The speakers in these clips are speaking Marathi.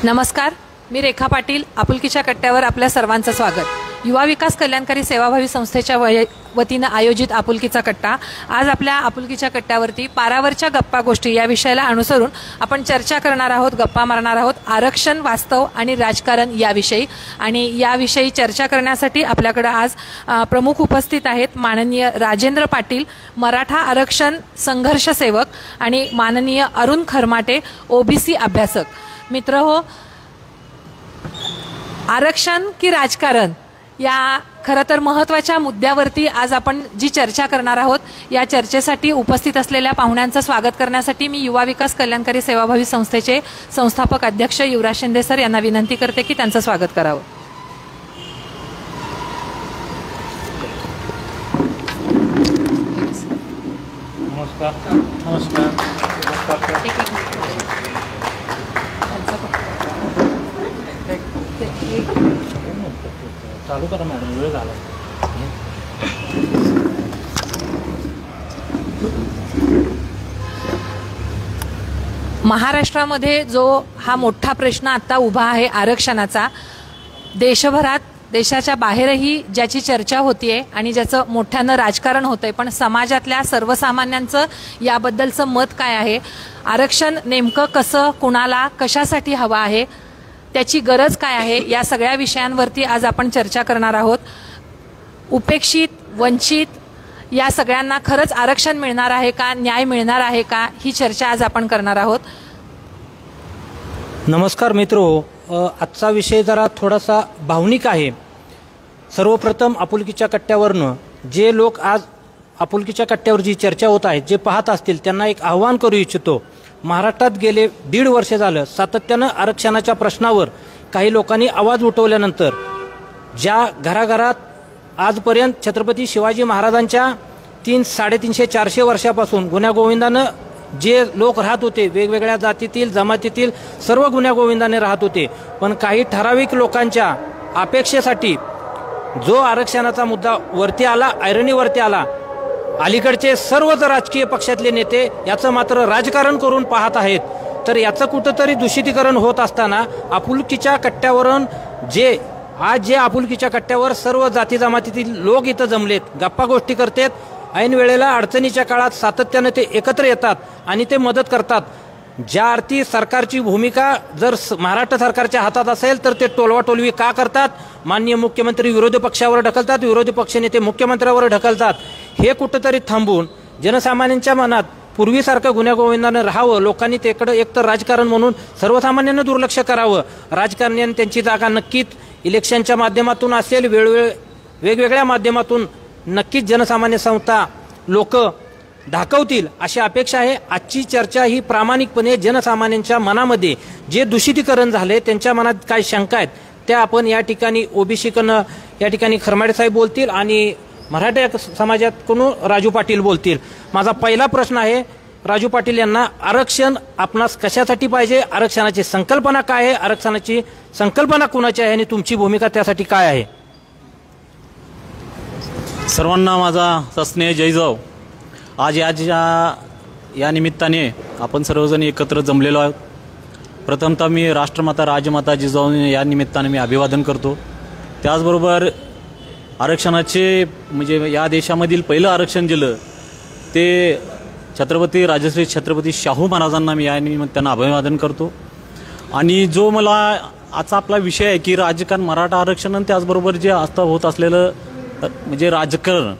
नमस्कार, मी रेखा पाटील. आपुलकीच्या कट्ट्यावर आपल्या सर्वांचं स्वागत. युवा विकास कल्याणकारी सेवाभावी संस्थेच्या वतीनं आयोजित आपुलकीचा कट्टा. आज आपल्या आपुलकीच्या कट्ट्यावरती पारावरच्या गप्पा गोष्टी या विषयाला अनुसरून आपण चर्चा करणार आहोत, गप्पा मारणार आहोत आरक्षण, वास्तव आणि राजकारण याविषयी. आणि याविषयी चर्चा करण्यासाठी आपल्याकडे आज प्रमुख उपस्थित आहेत माननीय राजेंद्र पाटील, मराठा आरक्षण संघर्ष सेवक, आणि माननीय अरुण खरमाटे, ओबीसी अभ्यासक. मित्र हो, आरक्षण की राजकारण या खरं तर महत्त्वाच्या मुद्द्यावरती आज आपण जी चर्चा करणार आहोत, या चर्चेसाठी उपस्थित असलेल्या पाहुण्यांचं स्वागत करण्यासाठी मी युवा विकास कल्याणकारी सेवाभावी संस्थेचे संस्थापक अध्यक्ष युवराज शिंदे सर यांना विनंती करते की त्यांचं स्वागत करावं. नमस्कार. नमस्कार. चालू करा मॅडम, वेळ झाला. महाराष्ट्रामध्ये जो हा मोठा प्रश्न आता उभा आहे आरक्षणाचा, देशभरात देशाच्या बाहेरही ज्याची चर्चा होतीये आणि ज्याचं मोठ्यानं राजकारण होतंय, पण समाजातल्या सर्वसामान्यांचं याबद्दलचं मत काय आहे, आरक्षण नेमकं कसं, कुणाला, कशासाठी हवं आहे, त्याची गरज काय आहे, या सगळ्या विषयांवरती आज आपण चर्चा करणार आहोत. उपेक्षित, वंचित या सगळ्यांना खरंच आरक्षण मिळणार आहे का, न्याय मिळणार आहे का, ही चर्चा आज आपण करणार आहोत. नमस्कार मित्रो, आजचा विषय जरा थोडासा भावनिक आहे. सर्वप्रथम आपुलकीच्या कट्ट्यावरनं जे लोक आज आपुलकीच्या कट्ट्यावर जी चर्चा होत आहे, जे पाहत असतील त्यांना एक आव्हान करू इच्छितो. महाराष्ट्रात गेले 1.5 वर्ष झालं सातत्यानं आरक्षणाच्या प्रश्नावर काही लोकांनी आवाज उठवल्यानंतर ज्या घराघरात आजपर्यंत छत्रपती शिवाजी महाराजांच्या 300-400 वर्षापासून गुण्यागोविंदानं जे लोक राहत होते, वेगवेगळ्या जातीतील जमातीतील सर्व गुण्यागोविंदाने राहत होते, पण काही ठराविक लोकांच्या अपेक्षेसाठी जो आरक्षणाचा मुद्दा वरती आला, ऐरणीवरती आला, अलीकडचे सर्वच राजकीय पक्षातले नेते याचं मात्र राजकारण करून पाहत आहेत. तर याचं कुठंतरी दूषितीकरण होत असताना आपुलकीच्या कट्ट्यावरून आज आपुलकीच्या कट्ट्यावर सर्व जाती जमातीतील लोक इथं जमलेत, गप्पा गोष्टी करतात, ऐन वेळेला अडचणीच्या काळात सातत्याने ते एकत्र येतात आणि ते मदत करतात. ज्या अर्थी सरकारची भूमिका जर महाराष्ट्र सरकारच्या हातात असेल तर ते टोलवाटोलवी का करतात, माननीय मुख्यमंत्री विरोधी पक्षावर ढकलतात, विरोधी पक्षनेते मुख्यमंत्र्यावर ढकलतात. हे कुठंतरी थांबून जनसामान्यांच्या मनात पूर्वीसारखं गुण्यागोविंदानं राहावं, लोकांनी त्याकडे एकतर राजकारण म्हणून सर्वसामान्यांना दुर्लक्ष करावं. राजकारण्यांनी त्यांची जागा नक्कीच इलेक्शनच्या माध्यमातून असेल, वेगवेगळ्या माध्यमातून नक्कीच जनसामान्य संस्था लोक दाखवतील अशी अपेक्षा आहे. आजची चर्चा ही प्रामाणिकपणे जनसामान्यांच्या मनामध्ये जे दूषितीकरण झाले, त्यांच्या मनात काय शंका आहेत त्या आपण या ठिकाणी ओबीसीकडनं या ठिकाणी खरमाटे साहेब बोलतील आणि मराठा समाजातून राजू पाटील बोलतील. माझा पहिला प्रश्न आहे राजू पाटील यांना, आरक्षण आपणास कशासाठी पाहिजे, आरक्षणाची संकल्पना काय आहे, आरक्षणाची संकल्पना कुणाची आहे आणि तुमची भूमिका त्यासाठी काय आहे? सर्वांना माझा सस्नेह जयजाव. आज या निमित्ताने आपण सर्वजण एकत्र जमलेलो आहोत. प्रथमतः मी राष्ट्रमाता राजमाता जिजाऊ या निमित्ताने मी अभिवादन करतो. त्याचबरोबर आरक्षणाचे म्हणजे या देशामधील पहिलं आरक्षण दिलं ते राजश्री छत्रपती शाहू महाराजांना मी या निमित्तानं अभिवादन करतो. आणि जो मला आजचा आपला विषय आहे की राजकारण, मराठा आरक्षण आणि त्याचबरोबर जे आता होत असलेलं म्हणजे राजकारण,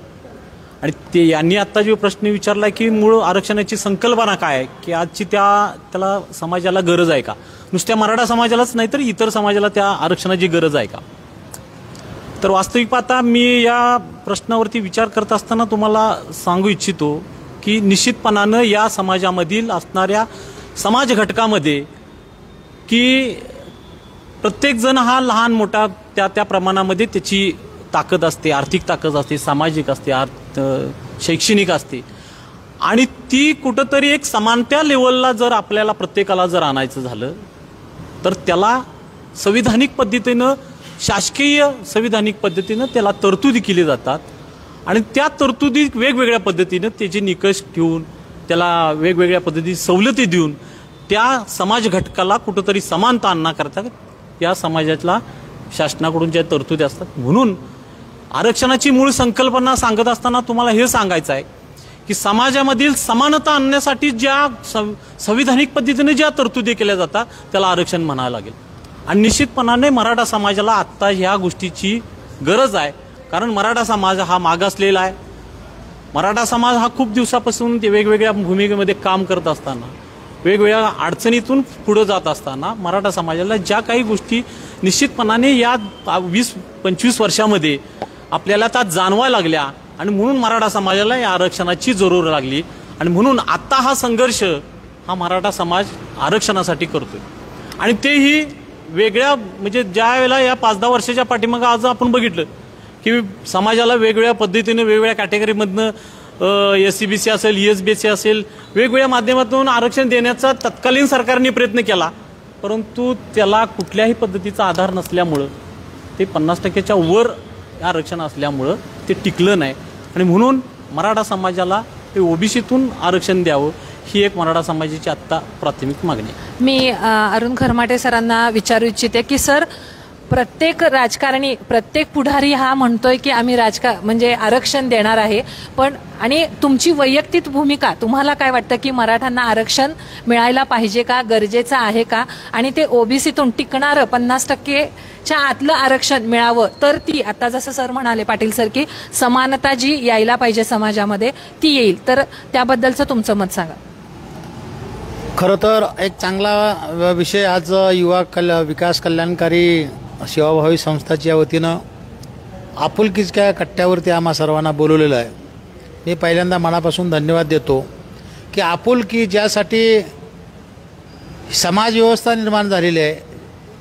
आणि ते यांनी आत्ता जो प्रश्न विचारला की मूळ आरक्षणाची संकल्पना काय आहे, की आजची त्याला समाजाला गरज आहे का, नुसत्या मराठा समाजालाच नाही तर इतर समाजाला त्या आरक्षणाची गरज आहे का. तर वास्तविक पाहता मी या प्रश्नावरती विचार करत असताना तुम्हाला सांगू इच्छितो की निश्चितपणानं या समाजामधील असणाऱ्या समाज घटकामध्ये की प्रत्येकजण हा लहान मोठा त्या प्रमाणामध्ये त्याची ताकद असते, आर्थिक ताकद असते, सामाजिक असते, शैक्षणिक असते, आणि ती कुठंतरी एक समानत्या लेवलला जर आपल्याला प्रत्येकाला जर आणायचं झालं तर त्याला संविधानिक पद्धतीनं, शासकीय संविधानिक पद्धतीनं त्याला तरतुदी केली जातात आणि त्या तरतुदी वेगवेगळ्या पद्धतीनं त्याचे निकष ठेवून त्याला वेगवेगळ्या पद्धती सवलती देऊन त्या समाज घटकाला कुठंतरी समानता आणण्याकरता या समाजातला शासनाकडून ज्या तरतुदी असतात. म्हणून आरक्षणाची मूळ संकल्पना सांगत असताना तुम्हाला हे सांगायचं आहे की समाजामधील समानता आणण्यासाठी ज्या संविधानिक पद्धतीने ज्या तरतुदी केल्या जातात त्याला आरक्षण म्हणावं लागेल. आणि निश्चितपणाने मराठा समाजाला आत्ता ह्या गोष्टीची गरज आहे. कारण मराठा समाज हा मागासलेला आहे. मराठा समाज हा खूप दिवसापासून ते वेगवेगळ्या भूमिकेमध्ये काम करत असताना, वेगवेगळ्या अडचणीतून पुढे जात असताना मराठा समाजाला ज्या काही गोष्टी निश्चितपणाने या 20-25 वर्षामध्ये आपल्याला त्या जाणवायला लागल्या आणि म्हणून मराठा समाजाला या आरक्षणाची जरूर लागली. आणि म्हणून आत्ता हा संघर्ष हा मराठा समाज आरक्षणासाठी करतोय. आणि तेही वेगळ्या म्हणजे ज्या वेळेला या 5-10 वर्षाच्या पाठीमागे आज आपण बघितलं की समाजाला वेगवेगळ्या पद्धतीने वेगवेगळ्या कॅटेगरीमधनं SCBC असेल, ESBC असेल, वेगवेगळ्या माध्यमातून आरक्षण देण्याचा तत्कालीन सरकारने प्रयत्न केला. परंतु त्याला कुठल्याही पद्धतीचा आधार नसल्यामुळं ते 50% वर आरक्षण असल्यामुळं ते टिकलं नाही. आणि म्हणून मराठा समाजाला ते OBCतून आरक्षण द्यावं ही एक मराठा समाजाची आत्ता प्राथमिक मागणी आहे. मी अरुण खरमाटे सरांना विचारू इच्छिते की सर, प्रत्येक राजकारणी, प्रत्येक पुढारी हा म्हणतोय की आम्ही म्हणजे आरक्षण देणार आहे, पण आणि तुमची वैयक्तिक भूमिका, तुम्हाला काय वाटतं की मराठ्यांना आरक्षण मिळायला पाहिजे का, गरजेचं आहे का, आणि ते OBCतून टिकणारं 50%च्या आतलं आरक्षण मिळावं तर ती, आता जसं सर म्हणाले पाटील सर की समानता जी यायला पाहिजे समाजामध्ये ती येईल, तर त्याबद्दलचं तुमचं मत सांगा. खरं तर एक चांगला विषय आज युवा विकास कल्याणकारी सेवाभावी संस्थाच्या वतीनं आपुलकीच्या कट्ट्यावरती आम्हा सर्वांना बोलवलेलं आहे. मी पहिल्यांदा मनापासून धन्यवाद देतो की आपुलकी ज्यासाठी समाजव्यवस्था निर्माण झालेली आहे,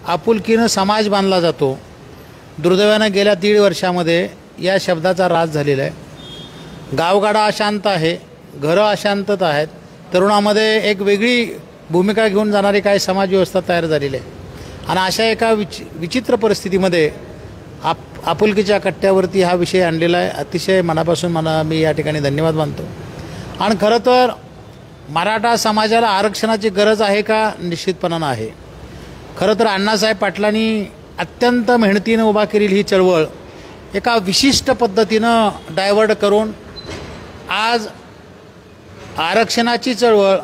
आपुलकीनं समाज बांधला जातो. दुर्दैवानं गेल्या 1.5 वर्षामध्ये या शब्दाचा ऱ्हास झालेला आहे. गावगाडा अशांत आहे, घरं अशांतता आहेत, तरुणामध्ये एक वेगळी भूमिका घेऊन जाणारी काही समाजव्यवस्था तयार झालेली आहे. आणि अशा एका विचित्र परिस्थितीमध्ये आपुलकीच्या कट्ट्यावरती हा विषय आणलेला आहे. अतिशय मनापासून मी या ठिकाणी धन्यवाद मानतो. आणि खरं तर मराठा समाजाला आरक्षणाची गरज आहे का? निश्चितपणानं आहे. खरं तर अण्णासाहेब पाटलांनी अत्यंत मेहनतीनं उभा केलेली ही चळवळ एका विशिष्ट पद्धतीनं डायव्हर्ट करून आज आरक्षणाची चळवळ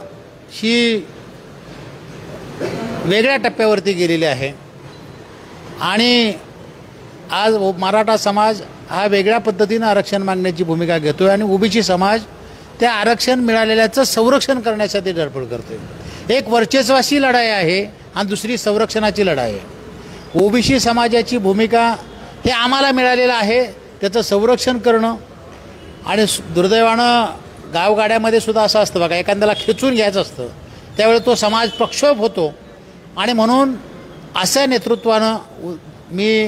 ही वेगळ्या टप्प्यावरती गेलेली आहे. आणि आज मराठा समाज हा वेगळ्या पद्धतीनं आरक्षण मागण्याची भूमिका घेतो आहे आणि OBC समाज त्या आरक्षण मिळालेल्याचं संरक्षण करण्यासाठी धडपड करतो आहे. एक वर्चस्वाची लढाई आहे आणि दुसरी संरक्षणाची लढाई आहे. OBC समाजाची भूमिका हे आम्हाला मिळालेलं आहे त्याचं संरक्षण करणं. आणि दुर्दैवानं गावगाड्यामध्ये सुद्धा असं असतं बघा, एखाद्याला खेचून घ्यायचं असतं त्यावेळी तो समाज प्रक्षोभ होतो. आणि म्हणून अशा नेतृत्वानं मी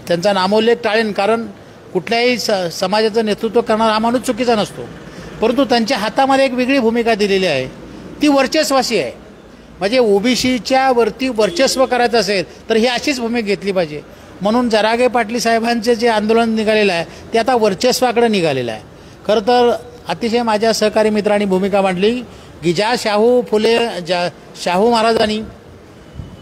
त्यांचा नामोल्लेख टाळेन, कारण कुठल्याही समाजाचं नेतृत्व करणारा हा माणूस चुकीचा नसतो, परंतु त्यांच्या हातामध्ये एक वेगळी भूमिका दिलेली आहे, ती वर्चस्वाची आहे. म्हणजे OBCच्या वरती वर्चस्व करायचं असेल तर ही अशीच भूमिका घेतली पाहिजे. म्हणून जरागे पाटील साहेबांचे जे आंदोलन निघालेलं आहे ते आता वर्चस्वाकडे निघालेलं आहे. खरं तर अतिशय माझ्या सहकारी मित्रांनी भूमिका मांडली की ज्या शाहू महाराजांनी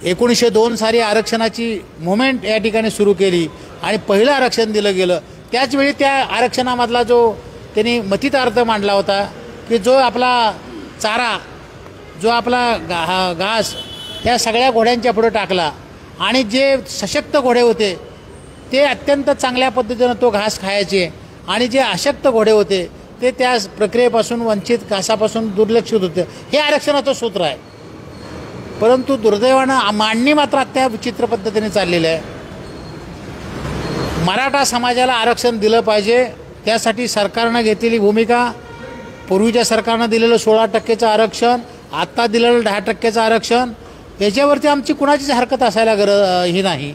1902 साली आरक्षणाची मुवमेंट या ठिकाणी सुरू केली आणि पहिलं आरक्षण दिलं गेलं, त्याचवेळी त्या आरक्षणामधला जो त्यांनी मतितार्थ मांडला होता की जो आपला चारा, जो आपला घास या सगळ्या घोड्यांच्या पुढे टाकला आणि जे सशक्त घोडे होते ते अत्यंत चांगल्या पद्धतीनं तो घास खायचे आणि जे अशक्त घोडे होते ते त्या प्रक्रियेपासून वंचित, घासापासून दुर्लक्षित होते. हे आरक्षणाचं सूत्र आहे. परंतु दुर्दैवानं मांडणी मात्र अत्या विचित्र पद्धतीने चाललेलं आहे. मराठा समाजाला आरक्षण दिलं पाहिजे त्यासाठी सरकारनं घेतलेली भूमिका, पूर्वीच्या सरकारनं दिलेलं 16% आरक्षण, आत्ता दिलेलं 10% आरक्षण, याच्यावरती आमची कुणाचीच हरकत असायला ही नाही.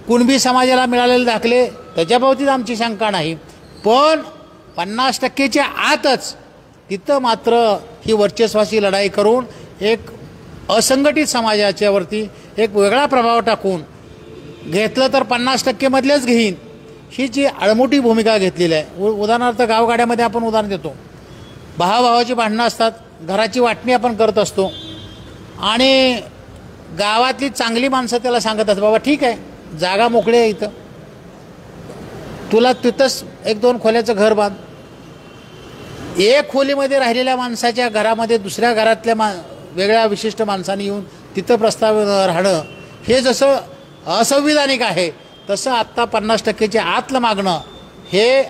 कुणबी समाजाला मिळालेले दाखले त्याच्याबाबतीत आमची शंका नाही, पण 50%च्या आतच तिथं मात्र ही वर्चस्वाची लढाई करून एक असंघटित समाजाच्यावरती एक वेगळा प्रभाव टाकून घेतलं तर 50% मधलेच घेईन, ही जी आळमोठी भूमिका घेतलेली आहे. उदाहरणार्थ गावगाड्यामध्ये आपण उदाहरण देतो, भावाभावाची भांडणं असतात, घराची वाटणी आपण करत असतो आणि गावातली चांगली माणसं त्याला सांगत असतात, बाबा ठीक आहे जागा मोकळी आहे इथं, तुला तिथंच 1-2 खोल्याचं घर बांध. एक खोलीमध्ये राहिलेल्या माणसाच्या घरामध्ये दुसऱ्या घरातल्या वेगळ्या विशिष्ट माणसांनी येऊन तिथं प्रस्ताव राहणं हे जसं असंविधानिक आहे, तसं आत्ता 50% आतलं मागणं हे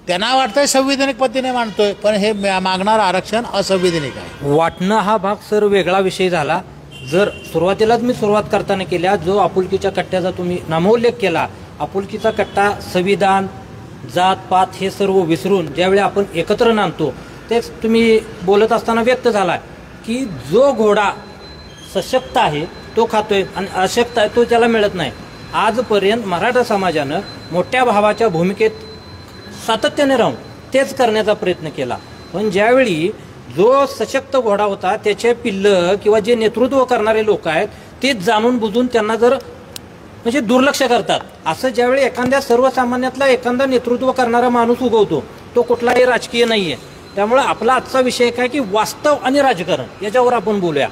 त्यांना वाटतंय संविधानिक पद्धतीने मांडतोय, पण हे मागणारं आरक्षण असंविधानिक आहे. वाटणं हा भाग सर वेगळा विषय झाला. जर सुरुवातीलाच मी सुरुवात करताना केल्या, जो आपुलकीच्या कट्ट्याचा तुम्ही नामोल्लेख केला, आपुलकीचा कट्टा संविधान, जात पात हे सर्व विसरून ज्यावेळी आपण एकत्र नांदतो, तेच तुम्ही बोलत असताना व्यक्त झाला की जो घोडा सशक्त आहे तो खातोय आणि अशक्त आहे तो त्याला मिळत नाही. आजपर्यंत मराठा समाजानं मोठ्या भावाच्या भूमिकेत सातत्याने राहून तेच करण्याचा प्रयत्न केला, पण ज्यावेळी जो सशक्त घोडा होता त्याचे पिल्लं किंवा जे नेतृत्व करणारे लोक आहेत तेच जाणून बुजून त्यांना जर म्हणजे दुर्लक्ष करतात, असं ज्यावेळी एखाद्या सर्वसामान्यातला एखादा नेतृत्व करणारा माणूस उगवतो, तो कुठलाही राजकीय नाहीये. त्यामुळे आपला आजचा विषय काय की वास्तव आणि राजकारण याच्यावर आपण बोलूया.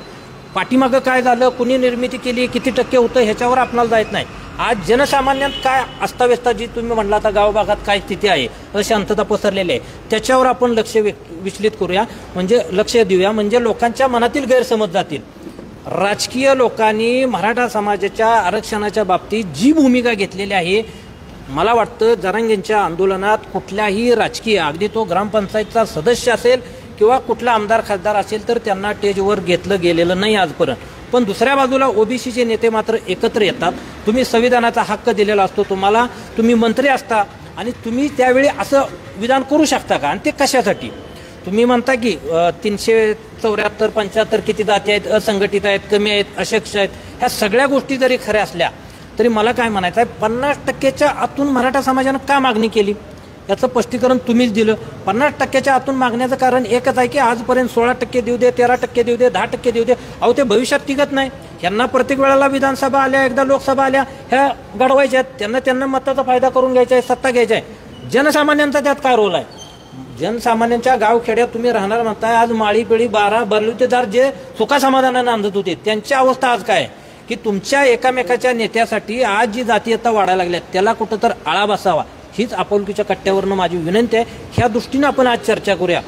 पाठीमागं काय झालं, कुणी निर्मिती केली, किती टक्के होतं ह्याच्यावर आपल्याला जायत नाही. आज जनसामान्यात काय अस्ताव्यस्ता जी तुम्ही म्हणला आता गावभागात काय स्थिती आहे, अशांतता पसरलेली आहे, त्याच्यावर आपण लक्ष विचलित करूया, म्हणजे लक्ष देऊया, म्हणजे लोकांच्या मनातील गैरसमज जातील. राजकीय लोकांनी मराठा समाजाच्या आरक्षणाच्या बाबतीत जी भूमिका घेतलेली आहे, मला वाटतं जरांगेंच्या आंदोलनात कुठल्याही राजकीय, अगदी तो ग्रामपंचायतचा सदस्य असेल किंवा कुठला आमदार खासदार असेल तर त्यांना स्टेजवर घेतलं गेलेलं नाही आजपर्यंत. पण दुसऱ्या बाजूला ओबीसीचे नेते मात्र एकत्र येतात. तुम्ही संविधानाचा हक्क दिलेला असतो तुम्हाला, तुम्ही मंत्री असता आणि तुम्ही त्यावेळी असं विधान करू शकता का, आणि ते कशासाठी? तुम्ही म्हणता की 374-75 किती जाती आहेत, असंघटित आहेत, कमी आहेत, अशक्ष आहेत, ह्या सगळ्या गोष्टी जरी खऱ्या असल्या तरी मला काय म्हणायचं आहे, 50%च्या आतून मराठा समाजानं का मागणी केली याचं स्पष्टीकरण तुम्हीच दिलं. 50%च्या आतून मागण्याचं कारण एकच आहे की आजपर्यंत 16% देऊ दे, 13% देऊ दे, 10% देऊ दे, अहो ते भविष्यात टिकत नाही. यांना प्रत्येक वेळेला विधानसभा आल्या, एकदा लोकसभा आल्या, ह्या घडवायच्या आहेत, त्यांना मताचा फायदा करून घ्यायचा आहे, सत्ता घ्यायची आहे. जनसामान्यांचा त्यात काय रोल आहे? जनसामान्यांच्या गावखेड्यात तुम्ही राहणार म्हणताय, आज माळी पिढी 12 बलुतेदार जे सुखासमाधानाने नांदत होते त्यांची अवस्था आज काय की तुमच्या एकामेकाच्या नेत्यासाठी आज जी जातीयता वाढायला लागल्या त्याला कुठं तर आळा बसावा, हीच आपुलकीच्या कट्ट्यावरनं माझी विनंती आहे. ह्या दृष्टीने आपण आज चर्चा करूया.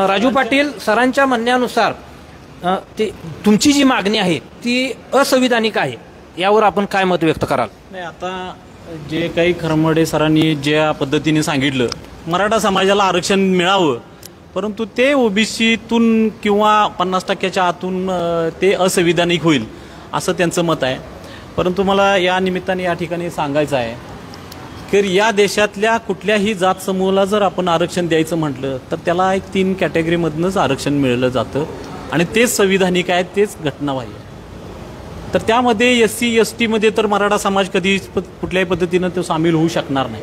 राजू पाटील सरांच्या म्हणण्यानुसार तुमची जी मागणी आहे ती असंविधानिक आहे, यावर आपण काय मत व्यक्त कराल? नाही, आता जे काही खरमडे सरांनी ज्या पद्धतीने सांगितलं, मराठा समाजाला आरक्षण मिळावं, परंतु ते ओबीसीतून किंवा 50%च्या आतून ते असंविधानिक होईल असं त्यांचं मत आहे. परंतु मला या निमित्ताने या ठिकाणी सांगायचं आहे की या देशातल्या कुठल्याही जात समूहाला जर आपण आरक्षण द्यायचं म्हटलं तर त्याला एक 3 कॅटेगरीमधनंच आरक्षण मिळलं जातं आणि तेच संविधानिक आहे, तेच घटनाबाह्य. तर त्यामध्ये SC ST मध्ये तर मराठा समाज कधी कुठल्याही पद्धतीनं तो सामील होऊ शकणार नाही.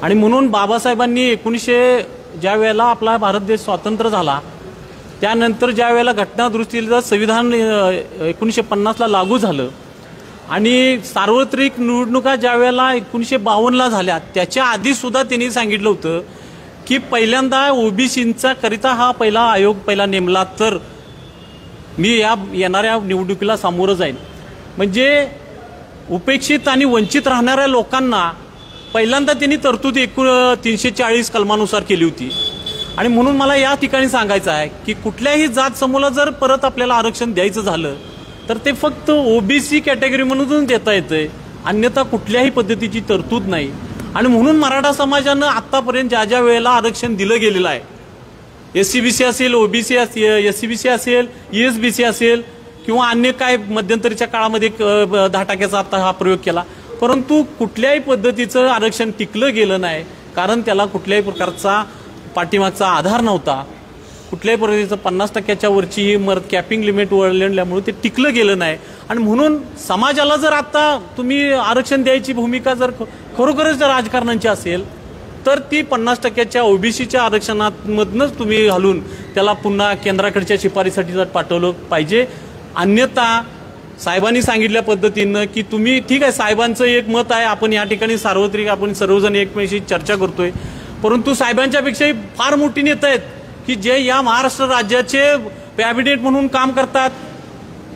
आणि म्हणून बाबासाहेबांनी 1900 ज्या वेळेला आपला भारत देश स्वतंत्र झाला त्यानंतर ज्या वेळेला घटनादुरुस्तीला संविधान 1950ला लागू झालं आणि सार्वत्रिक निवडणुका ज्या वेळेला 1952ला झाल्या, त्याच्या आधी सुद्धा त्यांनी सांगितलं होतं की पहिल्यांदा ओबीसींचा करिता हा पहिला आयोग पहिला नेमला तर मी या येणाऱ्या निवडणुकीला सामोरं जाईल. म्हणजे उपेक्षित आणि वंचित राहणाऱ्या लोकांना पहिल्यांदा त्यांनी तरतूद 340 कलमानुसार केली होती. आणि म्हणून मला या ठिकाणी सांगायचं आहे की कुठल्याही जात समूहाला जर परत आपल्याला आरक्षण द्यायचं झालं तर ते फक्त ओबीसी कॅटेगरीमधून देता येतंय, अन्यथा कुठल्याही पद्धतीची तरतूद नाही. आणि म्हणून मराठा समाजानं आतापर्यंत ज्या ज्या वेळेला आरक्षण दिलं गेलेलं आहे, SCBC असेल, OBC असेल, SCBC असेल, ESBC असेल किंवा अन्य काय मध्यंतरीच्या काळामध्ये 10% आता हा प्रयोग केला, परंतु कुठल्याही पद्धतीचं आरक्षण टिकलं गेलं नाही, कारण त्याला कुठल्याही प्रकारचा पाठीमागचा आधार नव्हता. कुठल्याही पद्धतीचं 50%च्या वरची ही कॅपिंग लिमिट ओलांडल्यामुळे ते टिकलं गेलं नाही. आणि म्हणून समाजाला जर आता तुम्ही आरक्षण द्यायची भूमिका जर खरोखरच जर राजकारणांची असेल तर ती 50%च्या ओबीसीच्या आरक्षणामधनंच तुम्ही घालून त्याला पुन्हा केंद्राकडच्या शिफारसीसाठी पाठवलं पाहिजे. अन्यथा साहेबांनी सांगितल्या पद्धतीनं की तुम्ही ठीक आहे, साहेबांचं एक मत आहे, आपण या ठिकाणी सार्वत्रिक आपण सर्वजण एकमेकांशी चर्चा करतोय, परंतु साहेबांच्यापेक्षाही फार मोठी नेते आहेत की जे या महाराष्ट्र राज्याचे कॅबिनेट म्हणून काम करतात,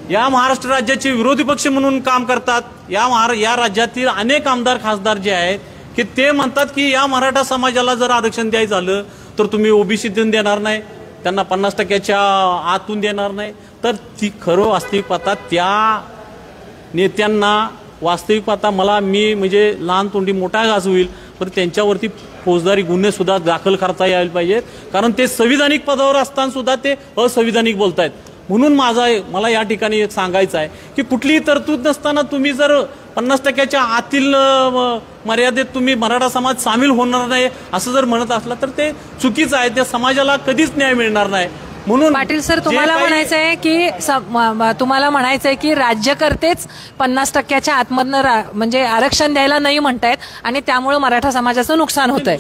या महाराष्ट्र राज्याचे विरोधी पक्ष म्हणून काम करतात, या राज्यातील अनेक आमदार खासदार जे आहेत की ते म्हणतात की या मराठा समाजाला जर आरक्षण द्यायचं झालं तर तुम्ही ओबीसीतून देणार नाही, त्यांना 50% आतून देणार नाही. तर ती खरं वास्तविक पाहता त्या नेत्यांना वास्तविक पाहता मी म्हणजे लहान तोंडी मोठा घास होईल, पण त्यांच्यावरती फौजदारी गुन्हे सुद्धा दाखल करता यायला पाहिजेत, कारण ते संविधानिक पदावर असताना सुद्धा ते असंविधानिक बोलतायत. म्हणून मला या ठिकाणी एक सांगायचं आहे की कुठलीही तरतूद नसताना तुम्ही जर 50% आतील मर्यादेत तुम्ही मराठा समाज सामील होणार नाही असं जर म्हणत असला तर ते चुकीचं आहे. त्या समाजाला कधीच न्याय मिळणार नाही. म्हणून पाटील सर, तुम्हाला म्हणायचंय की राज्यकर्तेच 50%च्या आतमधनं म्हणजे आरक्षण द्यायला नाही म्हणतायत आणि त्यामुळे मराठा समाजाचं नुकसान होत आहे.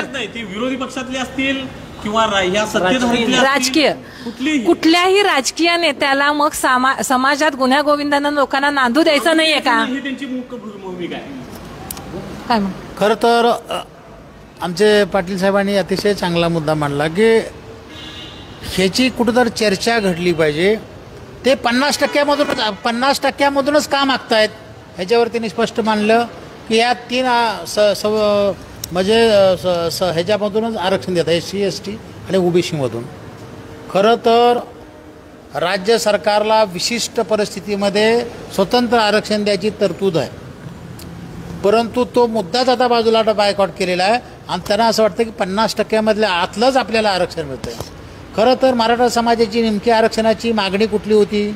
नाही, ती विरोधी पक्षातले असतील किंवा या सत्तेधारी राजकीय कुठल्याही राजकीय नेत्याला मग समाजात गुन्ह्या गोविंदांना लोकांना नांदू द्यायचं नाहीये का? ही त्यांची मुख्य भूमिका आहे. काय मग खरं तर आमचे पाटील साहेबांनी अतिशय चांगला मुद्दा मांडला की ह्याची कुठेतरी चर्चा घडली पाहिजे. ते 50%मधूनच का मागतायत ह्याच्यावर त्यांनी स्पष्ट मांडलं की या 3 म्हणजे ह्याच्यामधूनच आरक्षण देतात, SC ST आणि OBCमधून. खरं तर राज्य सरकारला विशिष्ट परिस्थितीमध्ये स्वतंत्र आरक्षण द्यायची तरतूद आहे, परंतु तो मुद्दाच आता बाजूला बायकॉट केलेला आहे आणि त्यांना असं वाटतं की 50%मधल्या आतलंच आपल्याला आरक्षण मिळतं. खरं तर मराठा समाजाची नेमकी आरक्षणाची मागणी कुठली होती?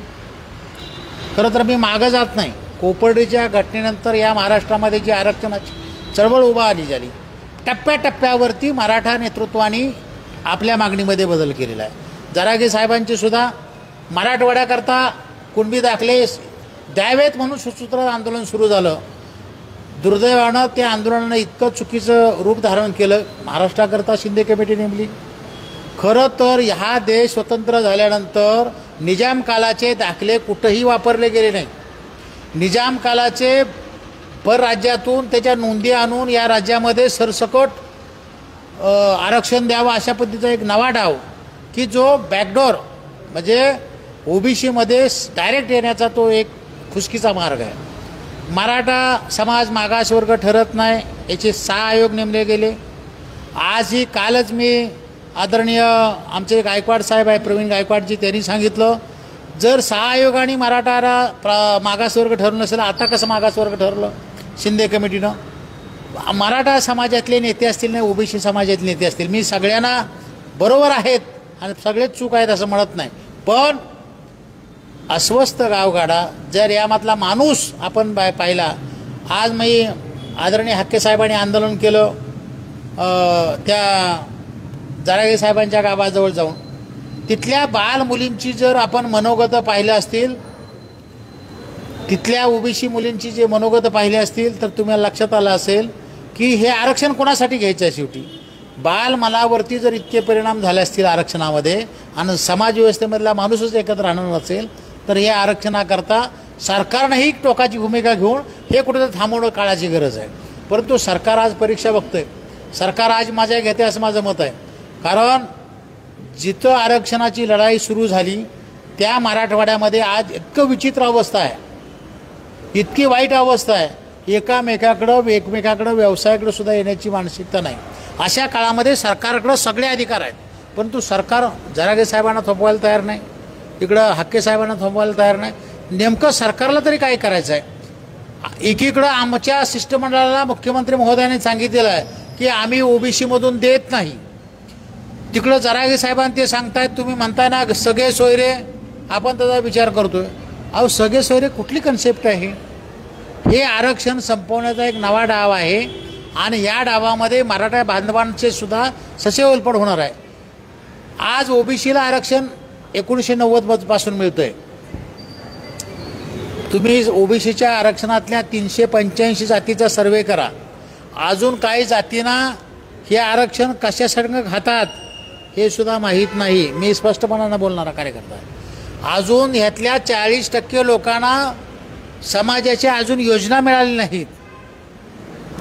खरं तर मी मागं जात नाही. कोपर्डीच्या घटनेनंतर या महाराष्ट्रामध्ये जी आरक्षणाची चळवळ उभा आली झाली, टप्प्याटप्प्यावरती मराठा नेतृत्वाने आपल्या मागणीमध्ये बदल केलेला आहे. जरागे साहेबांची सुद्धा मराठवाड्याकरता कुणबी दाखले द्यावेत म्हणून सुसूत्र आंदोलन सुरू झालं. दुर्दैवानं त्या आंदोलनानं इतकं चुकीचं रूप धारण केलं. महाराष्ट्राकरता शिंदे कमिटी नेमली. खरं तर हा देश स्वतंत्र झाल्यानंतर निजाम कालाचे दाखले कुठंही वापरले गेले नाही. निजाम कालाचे परराज्यातून त्याच्या नोंदी आणून या राज्यामध्ये सरसकट आरक्षण द्यावं अशा पद्धतीचा एक नवा डाव की जो बॅकडोर म्हणजे OBCमध्ये डायरेक्ट येण्याचा तो एक खुसकीचा मार्ग आहे. मराठा समाज मागासवर्ग ठरत नाही याचे 6 आयोग नेमले गेले. आजही कालच मी आदरणीय आमचे गायकवाड साहेब आहे, प्रवीण गायकवाडजी, त्यांनी सांगितलं जर 6 आयोगाने मराठाला मागासवर्ग ठरवलं नसेल, आता कसं मागासवर्ग ठरलं शिंदे कमिटीनं? मराठा समाजातले नेते असतील नाही OBC समाजातले नेते असतील, मी सगळ्यांना बरोबर आहेत आणि सगळेच चूक आहेत असं म्हणत नाही, पण अस्वस्थ गावगाडा जर यामधला माणूस आपण पाहिला. आज मी आदरणीय हक्के साहेबांनी आंदोलन केलं त्या जरागे साहेबांच्या गावाजवळ जाऊन, तिथल्या बाल मुलींची जर आपण मनोगत पाहिलं असतील, तिथल्या OBC मुलींची जे मनोगत पाहिले असतील तर तुम्हाला लक्षात आलं असेल की हे आरक्षण कोणासाठी घ्यायचं आहे. शेवटी बाल मनावरती जर इतके परिणाम झाले असतील आरक्षणामध्ये आणि समाज व्यवस्थेमधला माणूसच एकत्र राहणार नसेल तर या आरक्षणाकरता सरकारनंही टोकाची भूमिका घेऊन हे कुठेतरी थांबवणं काळाची गरज आहे. परंतु सरकार आज परीक्षा बघतंय, सरकार आज माझ्या घेते असं माझं मत आहे. कारण जिथं आरक्षणाची लढाई सुरू झाली त्या मराठवाड्यामध्ये आज इतकं विचित्र अवस्था आहे, इतकी वाईट अवस्था आहे, एकमेकाकडं व्यवसायाकडं सुद्धा येण्याची मानसिकता नाही. अशा काळामध्ये सरकारकडं सगळे अधिकार आहेत, परंतु सरकार जरागे साहेबांना थोपवायला तयार नाही, इकडं हक्के साहेबांना थोपवायला तयार नाही. नेमकं सरकारला तरी काय करायचं आहे? एकीकडं आमच्या शिष्टमंडळाला मुख्यमंत्री महोदयांनी सांगितलेलं आहे की आम्ही OBCमधून देत नाही, तिकडं जरागे साहेबांनी ते सांगतायत तुम्ही म्हणताय ना सगळे सोयरे, आपण त्याचा विचार करतोय. अहो सगळे सोयरे कुठली कन्सेप्ट आहे? हे आरक्षण संपवण्याचा एक नवा डाव आहे आणि या डावामध्ये मराठा बांधवांचे सुद्धा ससेवलपड होणार आहे. आज OBCला आरक्षण 1990 पासून मिळतंय. तुम्ही OBCच्या आरक्षणातल्या 385 जातीचा सर्वे करा, अजून काही जातींना हे आरक्षण कशासाठी खातात हे सुद्धा माहीत नाही. मी स्पष्टपणानं बोलणारा कार्यकर्ता आहे. अजून ह्यातल्या 40% लोकांना समाजाच्या अजून योजना मिळाल्या नाहीत.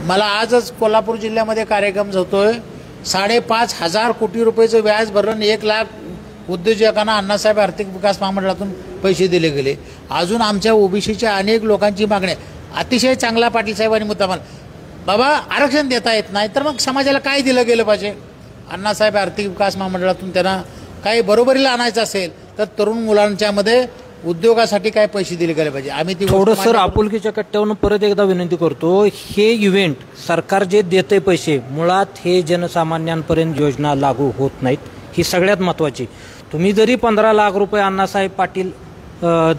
मला आजच कोल्हापूर जिल्ह्यामध्ये कार्यक्रम होतोय 5,500 कोटी रुपयाचं व्याज भरलं आणि 1 लाख उद्योजकांना अण्णासाहेब आर्थिक विकास महामंडळातून पैसे दिले गेले. अजून आमच्या ओबीसीच्या अनेक लोकांची मागणी आहे. अतिशय चांगला पाटील साहेबांनी मुद्दा मांडला, बाबा आरक्षण देता येत नाही तर मग समाजाला काय दिलं गेलं पाहिजे. अण्णासाहेब आर्थिक विकास महामंडळातून त्यांना काही बरोबरीला आणायचं असेल तर तरुण मुलांच्या मध्ये उद्योगासाठी काय पैसे दिले गेले पाहिजे. आम्ही ती थोडं सर आपुलकीच्या कट्ट्यावरून परत एकदा विनंती करतो, हे इव्हेंट सरकार जे देते पैसे मुळात हे जनसामान्यांपर्यंत योजना लागू होत नाहीत, ही सगळ्यात महत्वाची. तुम्ही जरी 15 लाख रुपये अण्णासाहेब पाटील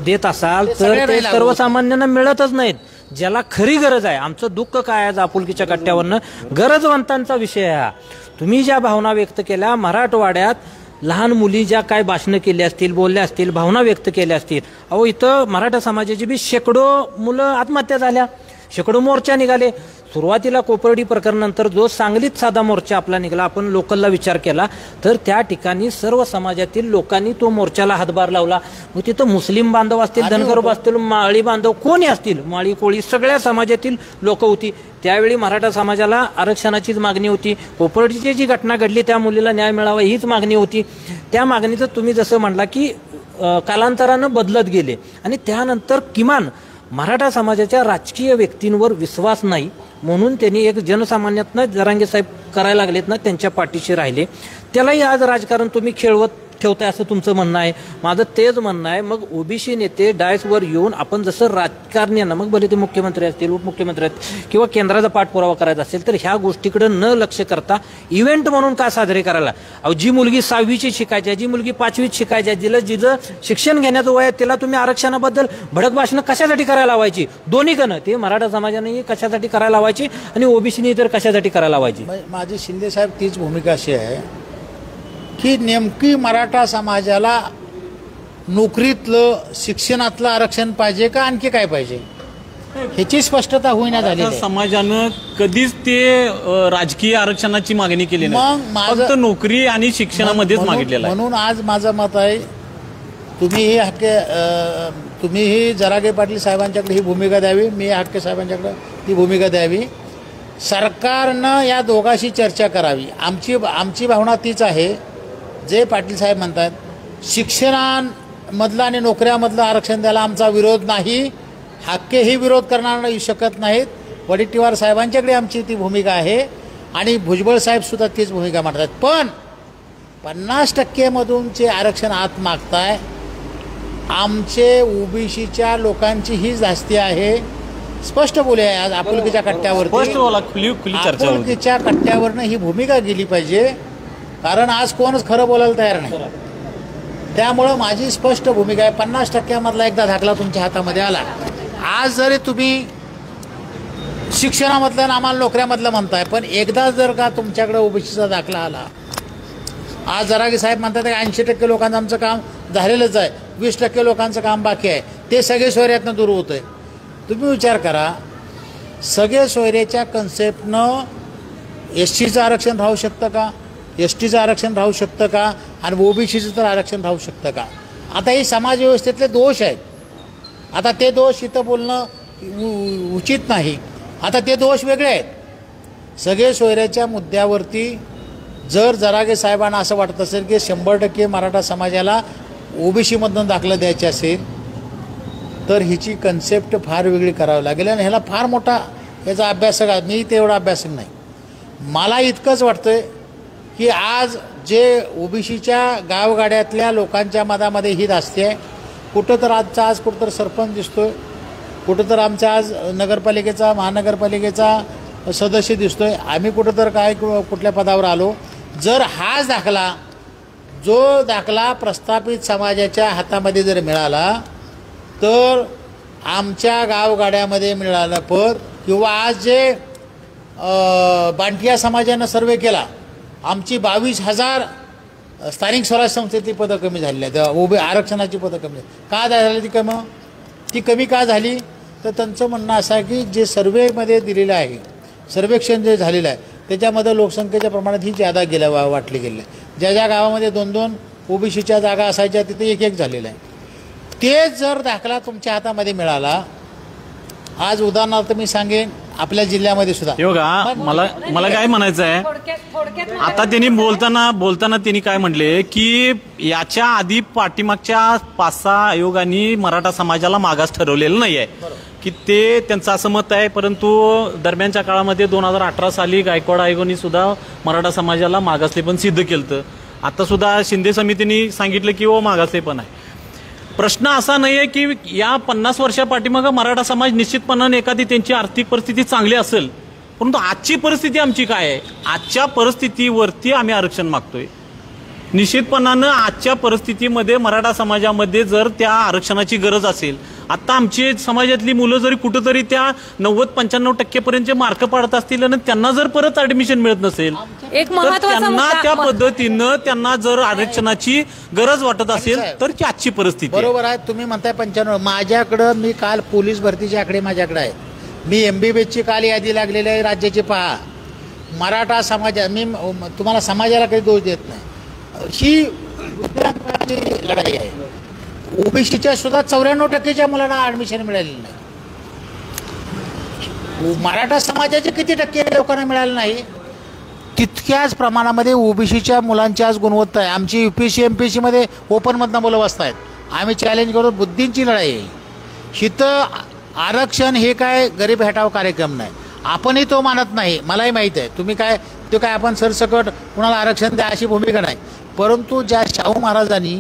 देत असाल तर ते सर्वसामान्यांना मिळतच नाहीत. ज्याला खरी गरज आहे, आमचं दुःख काय आहे आपुलकीच्या कट्ट्यावरनं, गरजवंतांचा विषय हा. तुम्ही ज्या भावना व्यक्त केल्या, मराठवाड्यात लहान मुली ज्या काय भाषणं केली असतील, बोलल्या असतील, भावना व्यक्त केल्या असतील, अहो इथं मराठा समाजाची बी शेकडो मुलं आत्महत्या झाल्या, शेकडो मोर्चा निघाले. सुरुवातीला कोपर्डी प्रकरणानंतर जो सांगलीत साधा मोर्चा आपला निघाला, आपण लोकलला विचार केला तर त्या ठिकाणी सर्व समाजातील लोकांनी तो मोर्चाला हातभार लावला. मग तिथं मुस्लिम बांधव असतील, धनगर असतील, माळी बांधव कोणी असतील, माळी कोळी सगळ्या समाजातील लोक होती. त्यावेळी मराठा समाजाला आरक्षणाचीच मागणी होती. कोपर्डीची जी घटना घडली त्या मुलीला न्याय मिळावा हीच मागणी होती. त्या मागणीचं तुम्ही जसं म्हणला की कालांतरानं बदलत गेले आणि त्यानंतर किमान मराठा समाजाच्या राजकीय व्यक्तींवर विश्वास नाही म्हणून त्यांनी एक जनसामान्यातनं जरांगे साहेब करायला लागलेत ना, त्यांच्या पाठीशी राहिले. त्यालाही आज राजकारण तुम्ही खेळवत ठेवताय असं तुमचं म्हणणं आहे. माझं तेच म्हणणं आहे, मग ओबीसी नेते डायसवर येऊन आपण जसं राजकारण्यांना, मग भले ते मुख्यमंत्री असतील, उपमुख्यमंत्री असतील किंवा केंद्राचा पाठपुरावा करायचा असेल तर ह्या गोष्टीकडे न लक्ष करता इव्हेंट म्हणून का साजरे करायला. अहो जी मुलगी 6वीची शिकायची आहे, जी मुलगी 5वीत शिकायची आहे, जिचं शिक्षण घेण्याचं वय आहे, त्याला तुम्ही आरक्षणाबद्दल भडक भाषणं कशासाठी करायला लावायची. दोन्हीकडनं ते मराठा समाजाने कशासाठी करायला लावायची आणि ओबीसीने तर कशासाठी करायला लावायची. माझी शिंदे साहेब तीच भूमिका अशी आहे की नेमकी मराठा समाजाला नोकरीतलं, शिक्षणातलं आरक्षण पाहिजे का आणखी काय पाहिजे ह्याची स्पष्टता होईना झाली. समाजानं कधीच ते राजकीय आरक्षणाची मागणी केली नाही, फक्त नोकरी आणि शिक्षणामध्येच मागितलेलं आहे. म्हणून आज माझं मत आहे, तुम्हीही जरागे पाटील साहेबांच्याकडे ही भूमिका द्यावी, मी हाके साहेबांच्याकडे ही भूमिका द्यावी. सरकारनं या दोघांशी चर्चा करावी. आमची भावना तीच आहे, जे पाटील साहेब म्हणतात शिक्षणामधलं आणि नोकऱ्यामधलं आरक्षण द्यायला आमचा विरोध नाही. हाकेही विरोध करणार शकत नाहीत. वडेट्टीवार साहेबांच्याकडे आमची ती भूमिका आहे आणि भुजबळ साहेबसुद्धा तीच भूमिका मांडतात. पण 50% मधूनचे आरक्षण आत मागताय. आमचे ओबीसीच्या लोकांची ही जास्ती आहे. स्पष्ट बोलूया आज आपुलकीच्या कट्ट्यावरती, आपुलकीच्या कट्ट्यावरनं ही भूमिका गेली पाहिजे, कारण आज कोणच खरं बोलायला तयार नाही. त्यामुळं माझी स्पष्ट भूमिका आहे, 50% मधला एकदा दाखला तुमच्या हातामध्ये आला. आज जरी तुम्ही शिक्षणामधलं आम्हाला नोकऱ्यामधलं म्हणताय, पण एकदा जर का तुमच्याकडे ओबीसीचा दाखला आला, आज जरागे साहेब म्हणतात 80% लोकांचं आमचं काम झालेलंच आहे, 20% लोकांचं काम बाकी आहे, ते सगळे सोयऱ्यातनं दूर होतंय. तुम्ही विचार करा, सगळे सोयऱ्याच्या कन्सेप्टनं एसटीचं आरक्षण राहू शकतं का, एसटीचं आरक्षण राहू शकतं का आणि ओबीसीचं तर आरक्षण राहू शकतं का. आता हे समाज व्यवस्थेतले दोष आहेत. आता ते दोष इथं बोलणं उचित नाही. आता ते दोष वेगळे आहेत. सगळे सोयऱ्याच्या मुद्द्यावरती जर जरागे साहेबांना असं वाटत असेल की 100% मराठा समाजाला ओबीसीमधून दाखलं द्यायचे असेल तर हिची कन्सेप्ट फार वेगळी करावी लागेल आणि ह्याला फार मोठा याचा अभ्यासक आहे. मी तेवढा अभ्यासक नाही. मला इतकंच वाटतंय की आज जे ओबीसीच्या गावगाड्यातल्या लोकांच्या मनामध्ये ही दास्ती आहे. कुठं तर आज कुठं तर सरपंच दिसतोय, कुठं तर आमचा आज नगरपालिकेचा, महानगरपालिकेचा सदस्य दिसतोय, आम्ही कुठं तर काय कुठल्या पदावर आलो. जर हाच दाखला, जो दाखला प्रस्थापित समाजाच्या हातामध्ये जर मिळाला तर आमच्या गावगाड्यामध्ये मिळालं पद, किंवा आज जे बांटिया समाजानं सर्वे केला, आमची 22,000 स्थानिक स्वराज्य संस्थेतली पदं कमी झालेली आहेत, आरक्षणाची पदं कमी का झाली. ती कमी का झाली तर त्यांचं म्हणणं असं आहे की जे सर्वेमध्ये दिलेलं आहे, सर्वेक्षण जे झालेलं आहे त्याच्यामध्ये लोकसंख्येच्या प्रमाणात ही जादा वाटली गेली आहे. ज्या ज्या गावामध्ये 2-2 ओबीसीच्या जागा असायच्या तिथे 1-1 झालेलं आहे. तेच जर दाखला तुमच्या हातामध्ये मिळाला, आज उदाहरणार्थ मी सांगेन, आपल्या जिल्ह्यामध्ये सुद्धा. हे बघा, मला काय म्हणायचं आहे, आता त्यांनी बोलताना त्यांनी काय म्हणले की याच्या आधी पाठीमागच्या 5-6 आयोगांनी मराठा समाजाला मागास ठरवलेलं नाही आहे, की ते त्यांचं असं मत आहे. परंतु दरम्यानच्या काळामध्ये 2018 साली गायकवाड आयोगाने सुद्धा मराठा समाजाला मागासले पण सिद्ध केलं. आता सुद्धा शिंदे समितीने सांगितलं की मागासले पण आहे. प्रश्न असा नाही आहे की या 50 वर्षा पाठीमागं मराठा समाज निश्चितपणाने एखादी त्यांची आर्थिक परिस्थिती चांगली असेल, परंतु आजची परिस्थिती आमची काय आहे, आजच्या परिस्थितीवरती आम्ही आरक्षण मागतोय. निश्चितपणानं आजच्या परिस्थितीमध्ये मराठा समाजामध्ये जर त्या आरक्षणाची गरज असेल, आता आमची समाजातली मुलं जरी कुठंतरी त्या 90-95% पर्यंतचे मार्क पाडत असतील आणि त्यांना जर परत ऍडमिशन मिळत नसेल, एक तर महत्त्वाचा त्यांना त्या पद्धतीनं त्यांना जर आरक्षणाची गरज वाटत असेल तर ती आजची परिस्थिती. बरोबर आहे, तुम्ही म्हणताय 95. माझ्याकडं मी काल पोलीस भरतीचे आकडे माझ्याकडे आहे. मी MBBSची काल यादी लागलेली आहे राज्याची. पहा, मराठा समाज, मी तुम्हाला समाजाला काही दोष देत नाही, ही लढाई आहे. ओबीसीच्या सुद्धा 94% मुलांना ऍडमिशन मिळालेलं नाही. मराठा समाजाचे किती टक्के लोकांना मिळालं नाही, तितक्याच प्रमाणामध्ये ओबीसीच्या मुलांची आज गुणवत्ता आहे. आमची UPSC MPSC मध्ये ओपनमधनं मुलं बसतायत. आम्ही चॅलेंज करू, बुद्धींची लढाई आहे. हिथं आरक्षण हे काय गरीब हटाव कार्यक्रम नाही. आपणही तो मानत नाही, मलाही माहीत आहे. तुम्ही काय तो काय आपण सरसकट कुणाला आरक्षण द्या अशी भूमिका नाही. परंतु ज्या शाहू महाराजांनी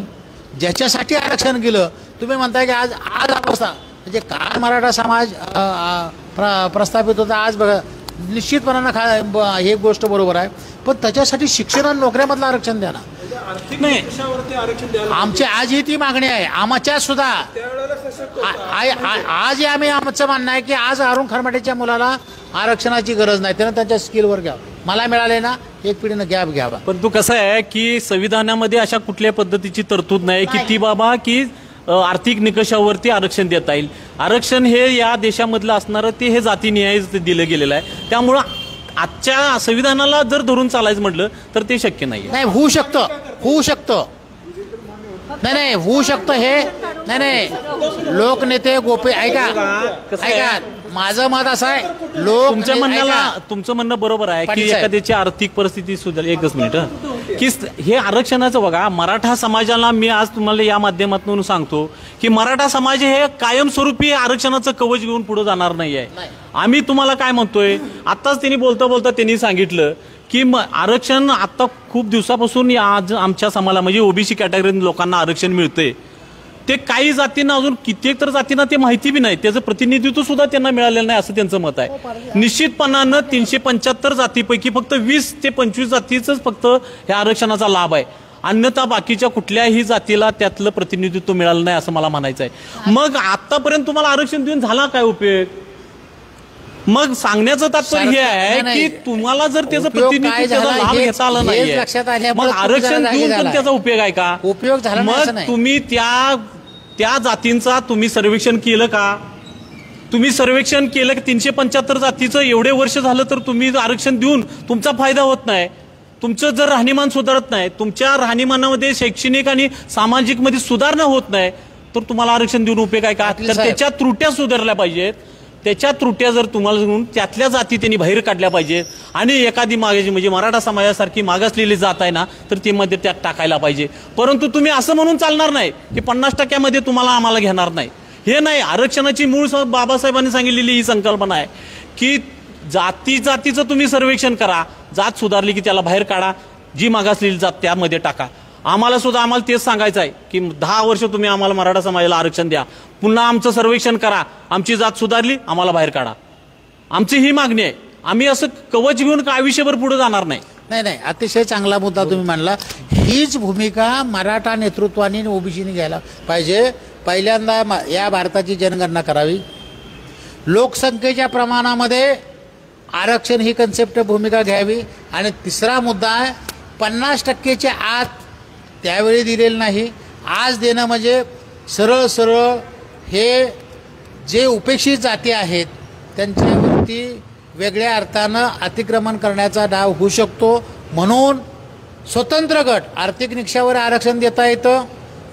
ज्याच्यासाठी आरक्षण केलं, तुम्ही म्हणताय की आज अवस्था म्हणजे काल मराठा समाज प्रस्थापित होता, आज बघा निश्चितपणानं हे गोष्ट बरोबर आहे. पण त्याच्यासाठी शिक्षण आणि नोकऱ्यामधलं आरक्षण द्या ना. आमची आजही ती मागणी आहे. आमच्या सुद्धा आज आम्ही आमचं म्हणणं आहे की आज अरुण खरमाटेच्या मुलाला आरक्षणाची गरज नाही, त्यानं त्यांच्या स्किलवर घ्या. मला मिळाले ना, एक पिढीनं गॅप घ्यावा. पण तू कसं आहे की संविधानामध्ये अशा कुठल्या पद्धतीची तरतूद नाही की ती बाबा की आर्थिक निकषावरती आरक्षण देता येईल. आरक्षण हे या देशामधलं असणारं ते हे जातीनिहाय दिलं गेलेलं आहे. त्यामुळं आजच्या संविधानाला जर धरून चालायचं म्हटलं तर ते शक्य नाही. होऊ शकतं होऊ शकतं होऊ शकतं हे नाही. लोकनेते गोपी ऐका माझं मत असं आहे, तुमचं म्हणणं बरोबर आहे की एखाद्याची आर्थिक परिस्थिती सुधार. एकच मिनिट की हे आरक्षणाचं बघा, मराठा समाजाला मी आज तुम्हाला या माध्यमातून सांगतो की मराठा समाज हे कायमस्वरूपी आरक्षणाचं कवच घेऊन पुढे जाणार नाहीये. आम्ही तुम्हाला काय म्हणतोय, आताच त्यांनी बोलता त्यांनी सांगितलं की आरक्षण आता खूप दिवसापासून आज आमच्या समाजाला म्हणजे ओबीसी कॅटेगरी लोकांना आरक्षण मिळतंय. ते काही जातींना अजून कित्येक तर जातींना ते माहिती बी नाही, त्याचं प्रतिनिधित्व सुद्धा त्यांना मिळालेलं नाही असं त्यांचं मत आहे. निश्चितपणानं 375 जातीपैकी फक्त 20 ते 25 जातीच फक्त ह्या आरक्षणाचा लाभ आहे. अन्यथा बाकीच्या कुठल्याही जातीला त्यातलं प्रतिनिधित्व मिळालं नाही असं मला म्हणायचं आहे. मग आतापर्यंत तुम्हाला आरक्षण देऊन झाला काय उपयोग? मग सांगण्याचं तात्पर्य हे आहे की तुम्हाला जर त्याचं प्रतिनिधित्व लाभ घेता आला नाहीये, मग आरक्षण देऊन पण त्याचा उपयोग आहे का? उपयोग झाला. मग तुम्ही त्या जातींचा तुम्ही सर्वेक्षण केलं का? तुम्ही सर्वेक्षण केलं की 375 जातीचं एवढे वर्ष झालं तर तुम्ही आरक्षण देऊन तुमचा फायदा होत नाही. तुमचं जर राहणीमान सुधारत नाही, तुमच्या राहणीमानामध्ये शैक्षणिक आणि सामाजिक मध्ये सुधारणा होत नाही, तर तुम्हाला आरक्षण देऊन उपयोग आहे का? तर त्याच्या त्रुट्या सुधारल्या पाहिजेत. त्याच्या त्रुट्या जर तुम्हाला घेऊन त्यातल्या जाती त्यांनी बाहेर काढल्या पाहिजेत आणि एखादी मागाची म्हणजे मराठा समाजासारखी मागासलेली जात आहे ना, तर ती मध्ये त्यात टाकायला पाहिजे. परंतु तुम्ही असं म्हणून चालणार नाही की 50% तुम्हाला आम्हाला घेणार नाही. हे नाही. आरक्षणाची मूळ बाबासाहेबांनी सांगितलेली ही संकल्पना आहे की जातीचं तुम्ही सर्वेक्षण करा, जात सुधारली की त्याला बाहेर काढा, जी मागासलेली जात त्यामध्ये टाका. आम्हाला तेच सांगायचं आहे की 10 वर्ष तुम्ही आम्हाला मराठा समाजाला आरक्षण द्या, पुन्हा आमचं सर्वेक्षण करा, आमची जात सुधारली आम्हाला बाहेर काढा. आमची ही मागणी आहे. आम्ही असं कवच घेऊन आयुष्यभर पुढे जाणार नाही. नाही. अतिशय चांगला मुद्दा तुम्ही मांडला. हीच भूमिका मराठा नेतृत्वाने ओबीसीने घ्यायला पाहिजे. पहिल्यांदा या भारताची जनगणना करावी, लोकसंख्येच्या प्रमाणामध्ये आरक्षण ही कन्सेप्ट भूमिका घ्यावी. आणि तिसरा मुद्दा आहे 50%च्या आत त्यावेळी दिलेलं नाही, आज देणं म्हणजे सरळ हे जे उपेक्षित जाती आहेत त्यांच्यावरती वेगळ्या अर्थानं अतिक्रमण करण्याचा डाव होऊ शकतो. म्हणून स्वतंत्र गट आर्थिक निकषावर आरक्षण देता येतं.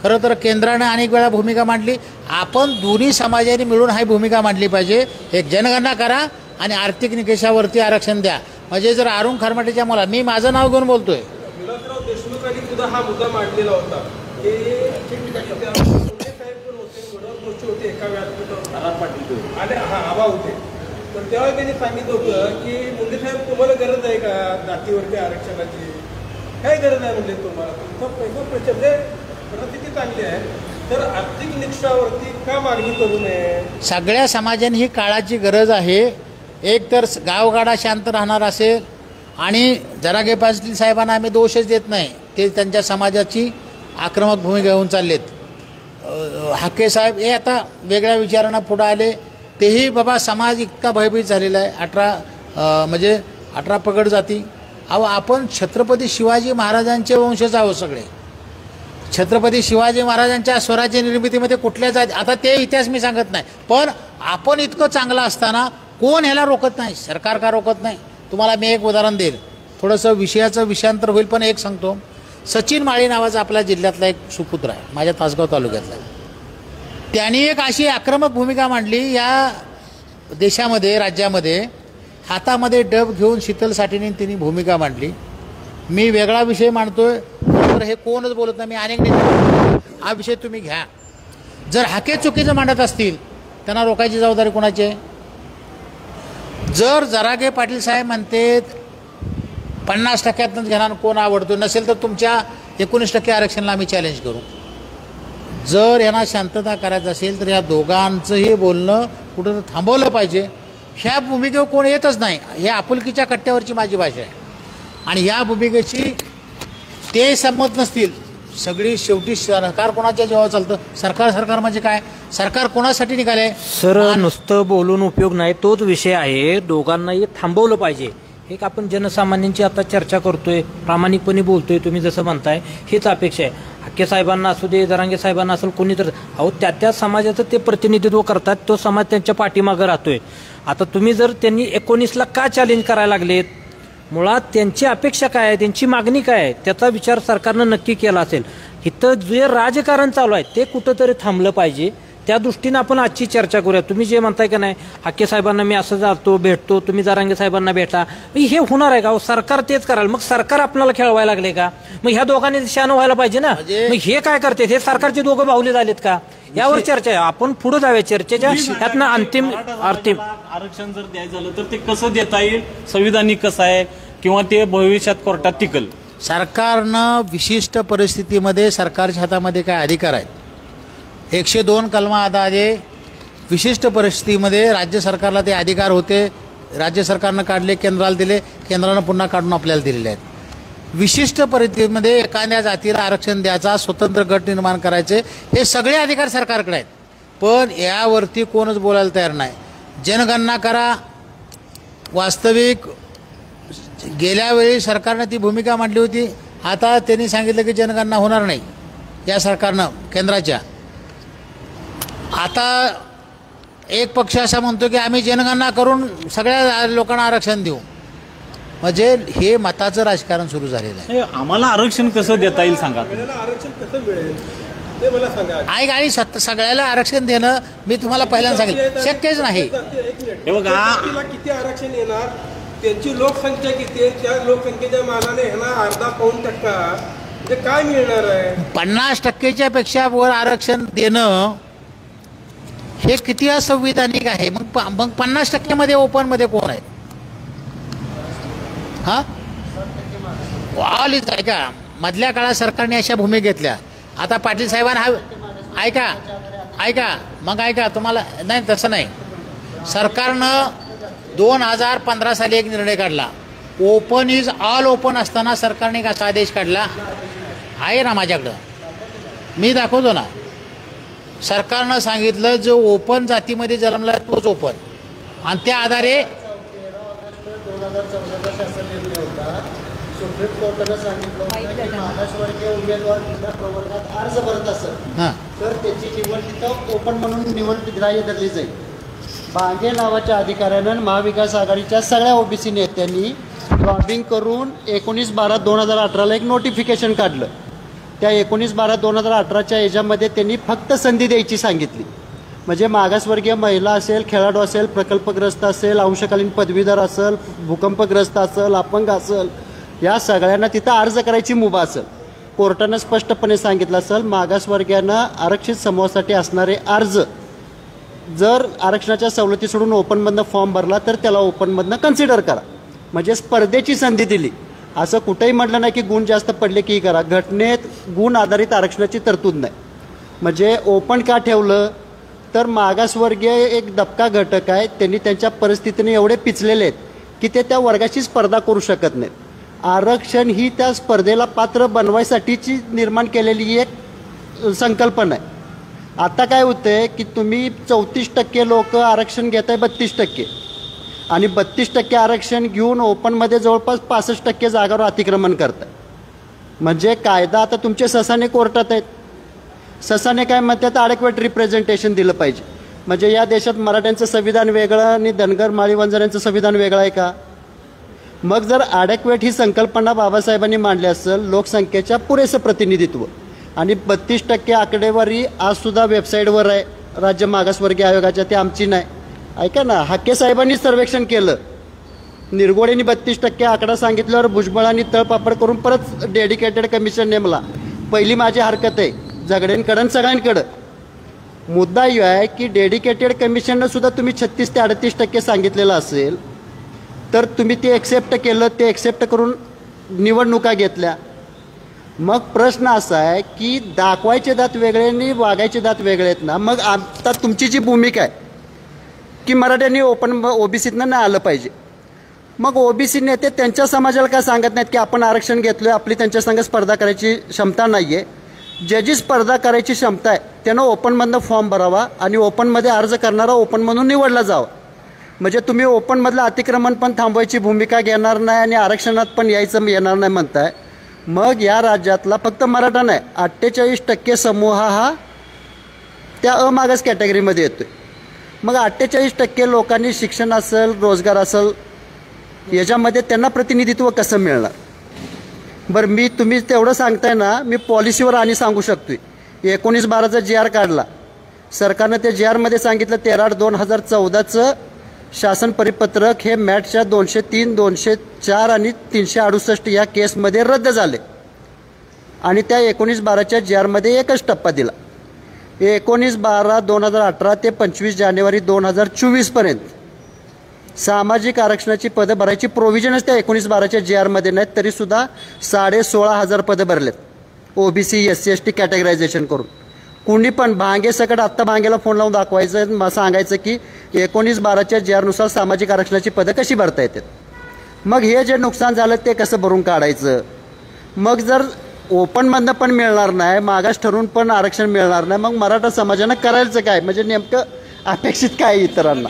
खरं तर केंद्रानं अनेक वेळा भूमिका मांडली, आपण दोन्ही समाजाने मिळून ही भूमिका मांडली पाहिजे. एक जनगणना करा आणि आर्थिक निकषावरती आरक्षण द्या. म्हणजे जर अरुण खरमाटेच्या मुला, मी माझं नाव घेऊन बोलतोय, विलासराव देशमुखांनी सुद्धा हा मुद्दा मांडलेला होता की मुंडे साहेब पण होते, वडोद गोष्टी होते एका व्यासपीठावर आणि आबा होते, तर तेव्हा त्यांनी सांगितलं होतं की मुंडे साहेब तुम्हाला गरज आहे का जातीवरती आरक्षणाची, काय गरज आहे म्हणजे तुम्हाला, तुमचा पैसा प्रचंड परिस्थिती चांगली आहे, तर आर्थिक निकषावरती का मागणी करू नये. सगळ्या समाजाने ही काळाची गरज आहे. एक तर गावगाडा शांत राहणार असेल, आणि जरांगे पाटील साहेबांना आम्ही दोषच देत नाही, ते त्यांच्या समाजाची आक्रमक भूमिका घेऊन चाललेत. हाके साहेब हे आता वेगळ्या विचारांना पुढे आले, तेही बाबा समाज इतका भयभीत झालेला आहे. 18 पगड जाती. अहो आपण छत्रपती शिवाजी महाराजांचे वंशज आहोत सगळे. छत्रपती शिवाजी महाराजांच्या स्वराज्य निर्मितीमध्ये कुठल्या जाती, आता ते इतिहास मी सांगत नाही, पण आपण इतकं चांगलं असताना कोण ह्याला रोखत नाही, सरकार का रोखत नाही. तुम्हाला मी एक उदाहरण देईल, थोडंसं विषयाचं विषयांतर होईल, पण एक सांगतो. सचिन माळी नावाचा आपल्या जिल्ह्यातला एक सुपुत्र आहे, माझ्या तासगाव तालुक्यातला. त्यांनी एक अशी आक्रमक भूमिका मांडली या देशामध्ये, राज्यामध्ये, हातामध्ये डब घेऊन शीतल साठेंनी त्यांनी भूमिका मांडली. मी वेगळा विषय मांडतोय, तर हे कोणच बोलत नाही, मी अनेक नेते, हा विषय तुम्ही घ्या. जर हाके चुकीचं मांडत असतील, त्यांना रोखायची जबाबदारी कोणाची आहे. जर जरांगे पाटील साहेब म्हणते 50%तच घेणार, कोण आवडतो नसेल तर तुमच्या 19% आरक्षणाला आम्ही चॅलेंज करू. जर यांना शांतता करायचं असेल तर या दोघांचंही बोलणं कुठं थांबवलं पाहिजे. ह्या भूमिकेवर कोण येतच नाही, हे आपुलकीच्या कट्ट्यावरची माझी भाषा आहे. आणि या भूमिकेची ते संमत नसतील, सगळी शेवटी सरकार कोणाच्या जेव्हा चालतं. सरकार म्हणजे काय, सरकार कोणासाठी निघाले. सर नुसतं बोलून उपयोग नाही, तोच विषय आहे. दोघांनाही थांबवलं पाहिजे. एक आपण जनसामान्यांची आता चर्चा करतोय, प्रामाणिकपणे बोलतोय, तुम्ही जसं म्हणताय हेच अपेक्षा आहे. हाके साहेबांना असू दे, जरांगे साहेबांना असेल, कोणी तर, अहो त्या समाजाचं ते प्रतिनिधित्व करतात, तो समाज त्यांच्या पाठीमागं राहतोय. आता तुम्ही जर त्यांनी 19ला का चॅलेंज करायला लागलेत, मुळात त्यांची अपेक्षा काय आहे, त्यांची मागणी काय आहे, त्याचा विचार सरकारनं नक्की केला असेल. इथं जे राजकारण चालू आहे ते कुठंतरी थांबलं पाहिजे. त्या दृष्टीनं आपण आजची चर्चा करूया. तुम्ही जे म्हणताय का नाही, हाके साहेबांना मी असं जातो भेटतो, तुम्ही जरांगे साहेबांना भेटा, हे होणार आहे का. सरकार तेच कराल, मग सरकार आपल्याला खेळवायला लागले का. मग ह्या दोघांनी शान व्हायला पाहिजे ना. मग हे काय करते, हे सरकारचे दोघं बाहुले झालेत का, यावर चर्चा आहे. आपण पुढे जाऊया चर्चेच्या. त्यातनं अंतिम आरक्षण जर द्यायचं झालं तर ते कसं देता येईल, संविधानिक कसं आहे, किंवा ते भविष्यात कोर्टात टिकल. सरकारनं विशिष्ट परिस्थितीमध्ये सरकारच्या हातामध्ये काय अधिकार आहेत. 102 कलमा आधारे विशिष्ट परिस्थितीमध्ये राज्य सरकारला ते अधिकार होते. राज्य सरकारनं काढले, केंद्राला दिले, केंद्रानं पुन्हा काढून आपल्याला दिलेले आहेत. विशिष्ट परिस्थितीमध्ये एखाद्या जातीला आरक्षण द्यायचा, स्वतंत्र गट निर्माण करायचे, हे सगळे अधिकार सरकारकडे आहेत. पण यावरती कोणच बोलायला तयार नाही. जनगणना करा. वास्तविक गेल्या वेळी सरकारनं ती भूमिका मांडली होती. आता त्यांनी सांगितलं की जनगणना होणार नाही या सरकारनं, केंद्राच्या. आता एक पक्ष असा म्हणतो की आम्ही जनगणना करून सगळ्या लोकांना आरक्षण देऊ. म्हणजे हे मताचं राजकारण सुरू झालेलं आहे. आम्हाला आरक्षण कसं देता येईल सांगा. आरक्षण कसं मिळेल ते मला सांगा. आणि सगळ्याला आरक्षण देणं मी तुम्हाला पहिल्यांदा सांगितलं शक्यच नाही. हे बघा, किती आरक्षण येणार, त्यांची लोकसंख्या किती आहे, त्या लोकसंख्येच्या मानाने ह्यांना अर्धा पाऊण टक्का म्हणजे काय मिळणार आहे. 50%च्या पेक्षा वर आरक्षण देणं हे किती असंविधानिक आहे. मग 50%मध्ये ओपन मध्ये कोण आहे. हा ऐका, मधल्या काळात सरकारने अशा भूमिका घेतल्या. आता पाटील साहेबांना ऐका तुम्हाला नाही, तसं नाही. सरकारनं 2015 साली एक निर्णय काढला, ओपन इज ऑल ओपन असताना सरकारने एक असा आदेश काढला आहे ना माझ्याकडं, मी दाखवतो ना. सरकारनं सांगितलं जो ओपन जातीमध्ये जन्मला तोच ओपन, आणि त्या आधारे 2014 शासन निर्णय होता. सुप्रीम कोर्टानं सांगितलं होतं की मागासवर्गीय उमेदवार कुठल्या प्रवर्गात अर्ज भरत असेल तर त्याची निवड तिथं ओपन म्हणून निवड ग्राह्य धरली जाईल. बांगे नावाच्या अधिकाऱ्यानं महाविकास आघाडीच्या सगळ्या ओबीसी नेत्यांनी लॉबिंग करून 19/12/2018ला एक नोटिफिकेशन काढलं. त्या 19/12/2018च्या याच्यामध्ये त्यांनी फक्त संधी द्यायची सांगितली. म्हणजे मागासवर्गीय महिला असेल, खेळाडू असेल, प्रकल्पग्रस्त असेल, अंशकालीन पदवीधर असेल, भूकंपग्रस्त असेल, अपंग असेल, या सगळ्यांना तिथं अर्ज करायची मुभा असेल. कोर्टानं स्पष्टपणे सांगितलं असेल मागासवर्गीयांना आरक्षित समूहासाठी असणारे अर्ज जर आरक्षणाच्या सवलती सोडून ओपनमधनं फॉर्म भरला तर त्याला ओपनमधनं कन्सिडर करा. म्हणजे स्पर्धेची संधी दिली. असं कुठेही म्हटलं नाही की गुण जास्त पडले की करा. घटनेत गुण आधारित आरक्षणाची तरतूद नाही. म्हणजे ओपन का ठेवलं तर मागासवर्गीय एक दबका घटक आहे. त्यांनी त्यांच्या परिस्थितीने एवढे पिचलेले आहेत की ते त्या वर्गाची स्पर्धा करू शकत नाहीत. आरक्षण ही त्या स्पर्धेला पात्र बनवायसाठीची निर्माण केलेली एक संकल्पना आहे. आता काय होतंय की तुम्ही 34% लोक आरक्षण घेत आहे 32% आणि 32% आरक्षण घेऊन ओपनमध्ये जवळपास 65% जागावर अतिक्रमण करताय. म्हणजे कायदा आता तुमचे ससाने कोर्टात आहेत. ससाने काय म्हणतात ॲडेक्वेट रिप्रेझेंटेशन दिलं पाहिजे. म्हणजे या देशात मराठ्यांचं संविधान वेगळं आणि धनगर माळी वंजाऱ्यांचं संविधान वेगळं आहे का? मग जर ॲडेक्वेट ही संकल्पना बाबासाहेबांनी मांडली असेल लोकसंख्येच्या पुरेसं प्रतिनिधित्व आणि 32% आकडेवारी आजसुद्धा वेबसाईटवर आहे राज्य मागासवर्गीय आयोगाच्या, ते आमची नाही. ऐका ना, हाके साहेबांनी सर्वेक्षण केलं. निरगोडेंनी 32% आकडा सांगितल्यावर भुजबळांनी तळपापड करून परत डेडिकेटेड कमिशन नेमला. पहिली माझी हरकत आहे झगड्यांकडं सगळ्यांकडं. मुद्दा यो आहे की डेडिकेटेड कमिशननं सुद्धा तुम्ही 36 ते 38% सांगितलेलं असेल तर तुम्ही ते एक्सेप्ट केलं. ते एक्सेप्ट करून निवडणुका घेतल्या. मग प्रश्न असा आहे की दाखवायचे दात वेगळे आणि वागायचे दात वेगळे आहेत ना. मग आता तुमची जी भूमिका आहे की मराठ्यांनी ओबीसीतनं नाही आलं पाहिजे, मग ओबीसी नेते त्यांच्या समाजाला काय सांगत नाहीत की आपण आरक्षण घेतलं, आपली त्यांच्या संग स्पर्धा करायची क्षमता नाही आहे. ज्याची स्पर्धा करायची क्षमता आहे त्यानं ओपनमधनं फॉर्म भरावा आणि ओपनमध्ये अर्ज करणारा ओपनमधून निवडला जावा. म्हणजे तुम्ही ओपनमधलं अतिक्रमण पण थांबवायची भूमिका घेणार नाही आणि आरक्षणात पण यायचं येणार नाही म्हणताय. मग या राज्यातला फक्त मराठा नाही 48% समूह हा त्या अमागास कॅटेगरीमध्ये येतोय. मग 48% लोकांनी शिक्षण असेल, रोजगार असेल, याच्यामध्ये त्यांना प्रतिनिधित्व कसं मिळणार? बरं, मी तुम्ही तेवढं सांगताय ना, मी पॉलिसीवर आणि सांगू शकतोय. 19/12चा GR काढला सरकारनं. त्या GRमध्ये सांगितलं 13/8/2014चं शासन परिपत्रक हे मॅटच्या 203, 204 आणि 368 या केसमध्ये रद्द झाले आणि त्या 19/12च्या GRमध्ये एकच टप्पा दिला. 19/12/2018 ते 25 जानेवारी 2024 पर्यंत सामाजिक आरक्षणाची पदं भरायची प्रोव्हिजनच त्या 19/12च्या GRमध्ये नाहीत. तरीसुद्धा 16,500 पदं भरलेत ओबीसी SC ST कॅटेगरायझेशन करून. कुणी पण भांगे सकट आत्ता भांगेला फोन लावून दाखवायचं, सांगायचं की 19/12च्या GRनुसार सामाजिक आरक्षणाची पदं कशी भरता येतात. मग हे जे नुकसान झालं ते कसं भरून काढायचं? मग जर ओपनमधनं पण मिळणार नाही, मागास ठरवून पण आरक्षण मिळणार नाही, मग मराठा समाजानं करायचं काय? म्हणजे नेमकं अपेक्षित काय इतरांना?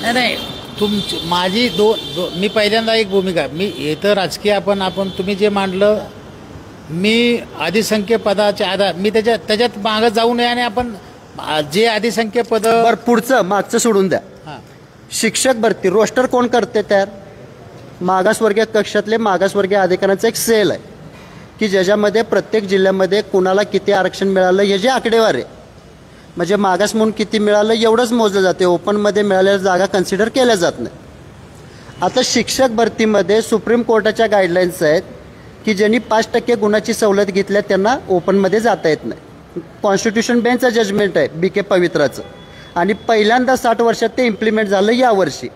नाही, माझी मी पहिल्यांदा एक भूमिका, मी इथं राजकीय आपण तुम्ही जे मांडलं, मी अधिसंख्य पदाच्या आधार मी त्याच्यात मागं जाऊ नये आणि आपण जे अधिसंख्य पद. बरं, पुढचं मागचं सोडून द्या. शिक्षक भरती रोस्टर कोण करते तयार? मागासवर्गीय कक्षातले मागासवर्गीय अधिकाऱ्यांचा एक सेल आहे की ज्याच्यामध्ये प्रत्येक जिल्ह्यामध्ये कुणाला किती आरक्षण मिळालं हे जे आकडेवारी आहे. म्हणजे मागास म्हणून किती मिळालं एवढंच मोजलं जाते. ओपनमध्ये मिळालेल्या जागा कन्सिडर केल्या जात नाही. आता शिक्षक भरतीमध्ये सुप्रीम कोर्टाच्या गाईडलाईन्स आहेत की ज्यांनी 5% गुणाची सवलत घेतल्या त्यांना ओपनमध्ये जाता येत नाही. कॉन्स्टिट्यूशन बेंचचं जजमेंट आहे BK पवित्राचं आणि पहिल्यांदा 60 वर्षात ते इम्प्लिमेंट झालं यावर्षी.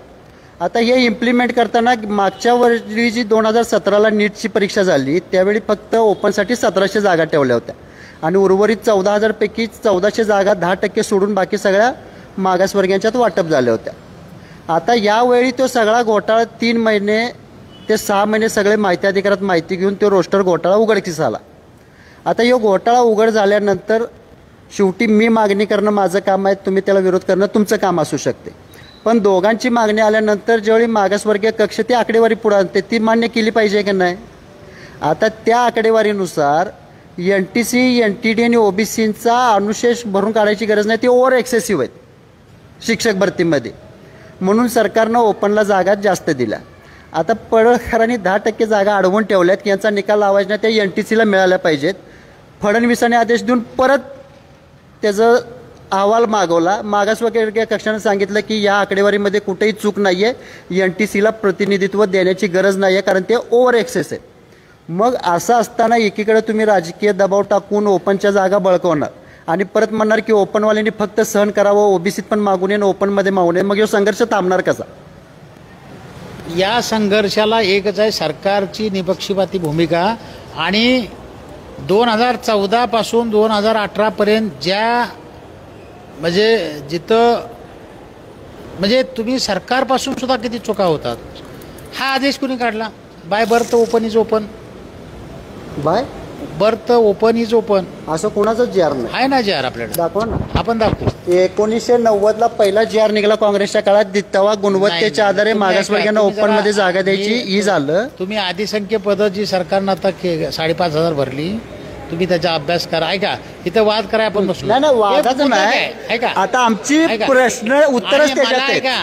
आता हे इम्प्लिमेंट करताना मागच्या वर्षी जी 2017ला नीटची परीक्षा झाली त्यावेळी फक्त ओपनसाठी 1700 जागा ठेवल्या होत्या आणि उर्वरित 14,000 पैकी 1400 जागा 10% सोडून बाकी सगळ्या मागासवर्गीयांच्यात वाटप झाल्या होत्या. आता यावेळी तो सगळा घोटाळा 3 महिने ते 6 महिने सगळे माहिती अधिकारात माहिती घेऊन तो रोस्टर घोटाळा उघडकीस आला. आता यो घोटाळा उघड झाल्यानंतर शेवटी मी मागणी करणं माझं काम आहे, तुम्ही त्याला विरोध करणं तुमचं काम असू शकते. पण दोघांची मागणी आल्यानंतर ज्यावेळी मागासवर्गीय कक्ष ती आकडेवारी पुढे आणते ती मान्य केली पाहिजे की नाही? आता त्या आकडेवारीनुसार NTC, NTD आणि ओबीसींचा अनुशेष भरून काढायची गरज नाही, ते ओव्हर एक्सेसिव्ह आहेत शिक्षक भरतीमध्ये. म्हणून सरकारनं ओपनला जागा जास्त दिल्या. आता पडळकरांनी 10% जागा अडवून ठेवल्यात की यांचा निकाल लावायचा नाही, त्या NTCला मिळाल्या पाहिजेत. फडणवीसांनी आदेश देऊन परत त्याचं अहवाल मागवला. मागासवर्गीय कक्षाने सांगितलं की या आकडेवारीमध्ये कुठेही चूक नाही आहे, NTCला प्रतिनिधित्व देण्याची गरज नाही आहे कारण ते ओव्हर एक्सेस आहे. मग असं असताना एकीकडे तुम्ही राजकीय दबाव टाकून ओपनच्या जागा बळकवणार आणि परत म्हणणार की ओपनवाल्यांनी फक्त सहन करावं, ओबीसीत पण मागू नये आणि ओपनमध्ये मागू नये. मग हा संघर्ष थांबणार कसा? या संघर्षाला एकच आहे, सरकारची निपक्षपाती भूमिका. आणि 2014 पासून 2018 पर्यंत ज्या म्हणजे जिथं म्हणजे तुम्ही सरकारपासून सुद्धा किती चुका होतात. हा आदेश कुणी काढला? By birth open is open, by birth open is open. असं कोणाचं जी आर नाही आहे ना जी आर आपल्याकडे? दाखवा ना. आपण दाखवू. 1990ला पहिला जी आर निघाला काँग्रेसच्या काळात. तेव्हा गुणवत्तेच्या आधारे मागासवर्गीयांना ओपन मध्ये जागा द्यायची ही झालं. तुम्ही आदिसंख्य पदं जी सरकारनं आता 5,500 भरली, तुम्ही त्याचा अभ्यास करा. ऐका, इथं वाद करा आपण बसलो. नाही वादाचं नाही. ऐका, आता आमची प्रश्न उत्तरच त्याच्यात आहेत. ऐका,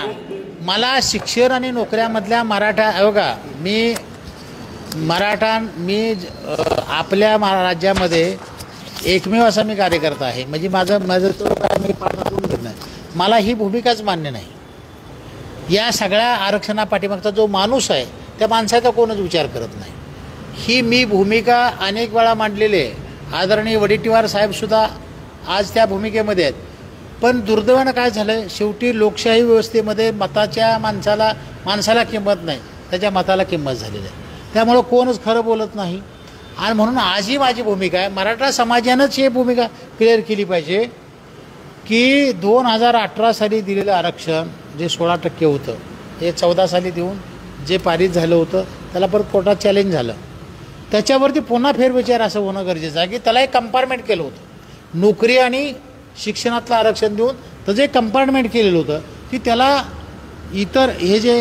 मला शिक्षण आणि नोकऱ्यामधल्या मराठा बघा, मी आपल्या राज्यामध्ये एकमेव असा मी कार्यकर्ता आहे. म्हणजे माझं तो काय मी पाठवून घेत नाही. मला ही भूमिकाच मान्य नाही. या सगळ्या आरक्षणापाठीमागचा जो माणूस आहे त्या माणसाचा कोणच विचार करत नाही. ही मी भूमिका अनेक वेळा मांडलेली आहे. आदरणीय वडेट्टीवार साहेबसुद्धा आज त्या भूमिकेमध्ये आहेत. पण दुर्दैवानं काय झालं, शेवटी लोकशाही व्यवस्थेमध्ये मताच्या माणसाला किंमत नाही, त्याच्या मताला किंमत झालेली आहे. त्यामुळं कोणच खरं बोलत नाही. आणि म्हणून आजही माझी भूमिका आहे, मराठा समाजानंच ही भूमिका क्लिअर केली पाहिजे की 2018 साली दिलेलं आरक्षण जे 16% होतं, हे 14 साली देऊन जे पारित झालं होतं त्याला परत कोर्टात चॅलेंज झालं. त्याच्यावरती पुन्हा फेरविचार असं होणं गरजेचं आहे की त्याला एक कंपार्टमेंट केलं होतं. नोकरी आणि शिक्षणातलं आरक्षण देऊन त्याचं एक कंपार्टमेंट केलेलं होतं की त्याला इतर हे जे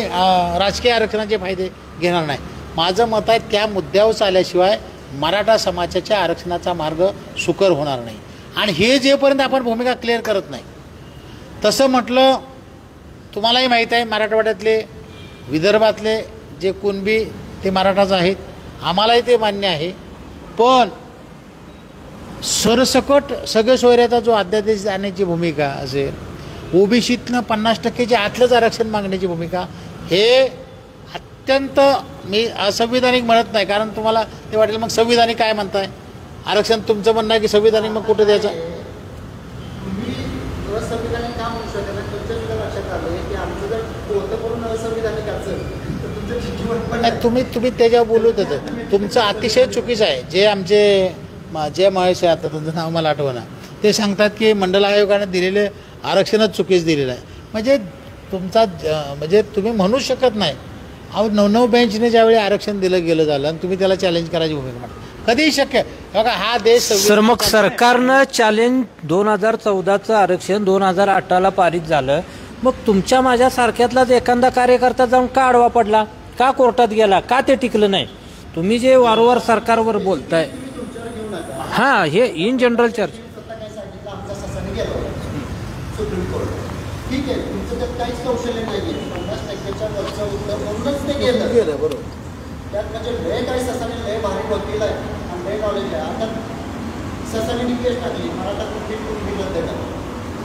राजकीय आरक्षणाचे फायदे घेणार नाही. माझं मत आहे त्या मुद्द्यावर चालल्याशिवाय मराठा समाजाच्या आरक्षणाचा मार्ग सुकर होणार नाही. आणि हे जेपर्यंत आपण भूमिका क्लिअर करत नाही, तसं म्हटलं तुम्हालाही माहीत आहे मराठवाड्यातले विदर्भातले जे कुणबी ते मराठाच आहेत, आम्हालाही ते मान्य आहे. पण सरसकट सगळे सोयऱ्याचा जो अध्यादेश आणण्याची भूमिका असेल, ओबीसीतनं 50%च्या आतलंच आरक्षण मागण्याची भूमिका, हे अत्यंत मी असंविधानिक म्हणत नाही. कारण तुम्हाला ते वाटेल मग संविधानिक काय म्हणताय, आरक्षण तुमचं म्हणणं आहे की संविधानिक मग कुठं द्यायचं? तुम्ही असंविधानिक का म्हणू शकत नाही? तुमच्या सुद्धा लक्षात आलं की आमचं जर कोणतं करून असंविधानिक असेल तर तुमचं जीवन पण नाही. तुम्ही त्याच्यावर बोलत होतं, तुमचं अतिशय चुकीचं आहे. जे आमचे महेश आहे, आता तुमचं नाव मला आठवणं, ते सांगतात की मंडल आयोगाने दिलेले आरक्षणच चुकीचं दिलेलं आहे. म्हणजे तुमचा म्हणजे तुम्ही म्हणूच शकत नाही. अहो 9 बेंचने ज्यावेळी आरक्षण दिलं गेलं झालं आणि तुम्ही त्याला चॅलेंज करायची भूमिका म्हणता, कधीही शक्य बघा. हा देश सर मग सरकारनं चॅलेंज 2014चं आरक्षण 2018ला पारित झालं, मग तुमच्या माझ्या सारख्यातलाच एखादा कार्यकर्ता जाऊन का आडवा पडला, का कोर्टात गेला, का ते टिकलं नाही? तुम्ही जे वारंवार सरकारवर बोलताय, हां, हे इन जनरल चर्च ठीक आहे, तुमचं त्यात काहीच कौशल्य नाही आहे. 50%च्या वरचं उत्तर म्हणूनच ते गेलं. बरोबर. त्यात म्हणजे लय काही ससाने लय भारी वकील आहे आणि लय नॉलेज आहे. आता ससाने केस टाकली मराठा कुठली रद्द करा,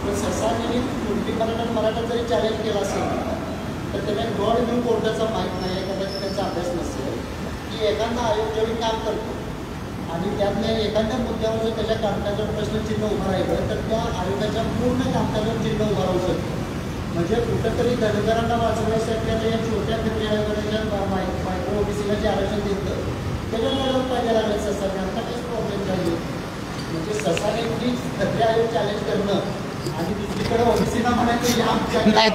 पण ससाने कुठली मराठा जरी चॅलेंज केला असेल तर त्याने गॉड घेऊन कोर्टाचा माहीत नाही, कदाचित त्यांचा अभ्यास नसेल की एखादा आयोग जेवढी काम करतो आणि त्यातल्या एखाद्या मुद्द्यावर जर त्याच्या कामकाजावर प्रश्नचिन्ह उभं राहिलं तर त्या आयोगाच्या पूर्ण कामकाजावर चिन्ह उभं राहू शकतं. म्हणजे कुठंतरी धनगरांना वाचवण्यासाठी आता या छोट्या खत्री आयोगाच्या मायक्रो ओबीसीला जे आरक्षण दिलं त्याच्यावर पाहिजे लागले ससाने. आता काहीच प्रॉब्लेम नाही. म्हणजे ससाने खत्री आयोग चॅलेंज करणं आणि दुसरीकडे ओबीसीला म्हणायचं नाही.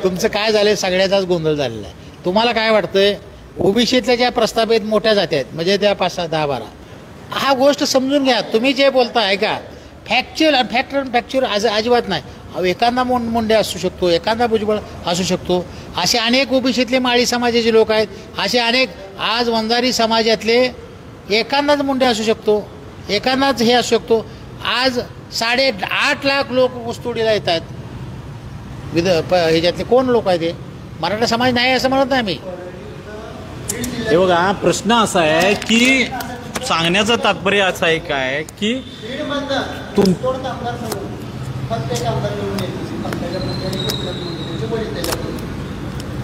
तुमचं काय झालंय, सगळ्याचाच गोंधळ झालेला आहे. तुम्हाला काय वाटतंय, ओबीसीतल्या ज्या प्रस्तावित मोठ्या जाती आहेत म्हणजे त्या 5, 6, 10, 12, हा गोष्ट समजून घ्या. तुम्ही जे बोलताय का फॅक्च्युअल अजिबात नाही. एखादा मुंडे असू शकतो, एखादा भुजबळ असू शकतो, असे अनेक ओबीसीतले माळी समाजाचे लोक आहेत, असे अनेक आज वंजारी समाजातले एखादाच मुंडे असू शकतो, एखादाच हे असू शकतो. आज 8.5 लाख लोक ऊसतोडीला येत आहेत. ह्याच्यातले कोण लोक आहेत? ते मराठा समाज नाही असं म्हणत नाही मी. हे बघा, प्रश्न असा आहे की सांगण्याचं तात्पर्य असं आहे काय की फक्त एक आमदार निवडून येतील पंकजा मुंडे आणि एकनाथ मुंडे त्यांचे वडील त्याच्याकडून.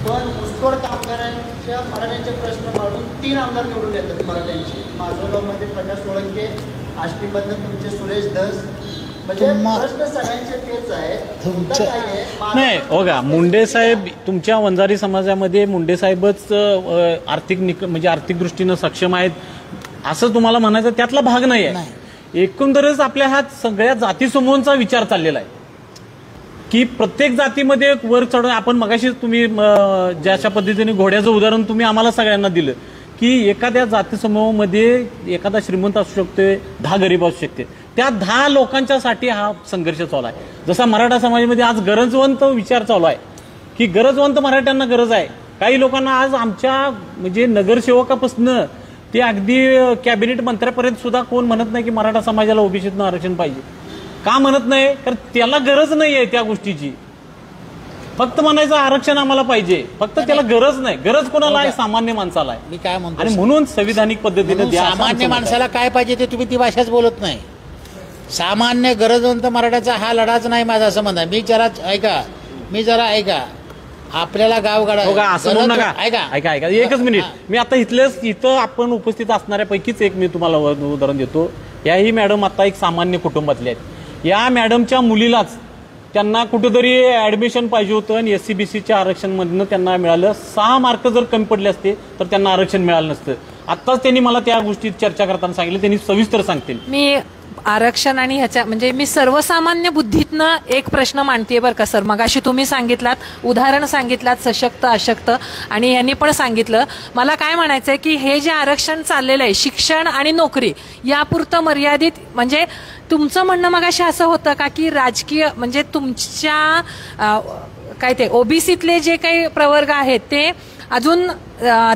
पण ऊसतोड कामगारांच्या मराठ्यांचे प्रश्न मांडून 3 आमदार निवडून येतात मराठ्यांचे. माजलगावमध्ये प्रकाश सोळंके, आष्टीमधनं तुमचे सुरेश धस. म्हणजे प्रश्न सगळ्यांचे तेच आहेत. मुद्दा काय आहे? नाही हो का, मुंडे साहेब तुमच्या वंजारी समाजामध्ये मुंडे साहेबच म्हणजे आर्थिक दृष्टीनं सक्षम आहेत असं तुम्हाला म्हणायचं त्यातला भाग नाही आहे. एकंदरच आपल्या हा सगळ्या जातीसमूहांचा विचार चाललेला आहे की प्रत्येक जातीमध्ये वर चढून आपण मगाशी तुम्ही ज्या पद्धतीने घोड्याचं उदाहरण तुम्ही आम्हाला सगळ्यांना दिलं की एखाद्या जातीसमूहामध्ये एखादा श्रीमंत असू शकतो, 10 गरीब असू शकते. त्या 10 लोकांच्यासाठी हा संघर्ष चालू आहे. जसा मराठा समाजामध्ये आज गरजवंत विचार चालू आहे की गरजवंत मराठ्यांना गरज आहे. काही लोकांना आज आमच्या म्हणजे नगरसेवकापासून ते अगदी कॅबिनेट मंत्र्यापर्यंत सुद्धा कोण म्हणत नाही की मराठा समाजाला ओबीसीतनं आरक्षण पाहिजे. का म्हणत नाही? कारण त्याला गरज नाही आहे त्या गोष्टीची. फक्त म्हणायचं आरक्षण आम्हाला पाहिजे, फक्त त्याला गरज नाही. गरज कोणाला आहे? सामान्य माणसाला आहे. मी काय म्हणतो, आणि म्हणून संविधानिक पद्धतीने सामान्य माणसाला काय पाहिजे ते तुम्ही ती भाषाच बोलत नाही. सामान्य गरजवंत मराठ्याचा हा लढाच नाही माझा असं म्हणा. मी जरा ऐका आपल्याला गावगाडा असं म्हणू नका. ऐका एकच मिनिट. मी आता इथं आपण उपस्थित असणाऱ्यापैकीच एक मी तुम्हाला उदाहरण देतो. याही मॅडम आता एक सामान्य कुटुंबातल्या आहेत. या मॅडमच्या मुलीलाच त्यांना कुठेतरी ऍडमिशन पाहिजे होतं आणि SC-BCच्या आरक्षणमधनं त्यांना मिळालं. 6 मार्क जर कमी पडले असते तर त्यांना आरक्षण मिळालं नसतं. आत्ताच त्यांनी मला त्या गोष्टीत चर्चा करताना सांगितलं. त्यांनी सविस्तर सांगतील. मी आरक्षण आणि ह्याच्या म्हणजे मी सर्वसामान्य बुद्धीतनं एक प्रश्न मांडतेय बरं का सर. मगाशी तुम्ही सांगितलात, उदाहरण सांगितलात सशक्त अशक्त, आणि यांनी पण सांगितलं. मला काय म्हणायचंय की हे जे आरक्षण चाललेलं आहे शिक्षण आणि नोकरी यापुरतं मर्यादित, म्हणजे तुमचं म्हणणं मगाशी असं होतं का की राजकीय म्हणजे तुमच्या काय ते ओबीसीतले जे काही प्रवर्ग आहेत ते अजून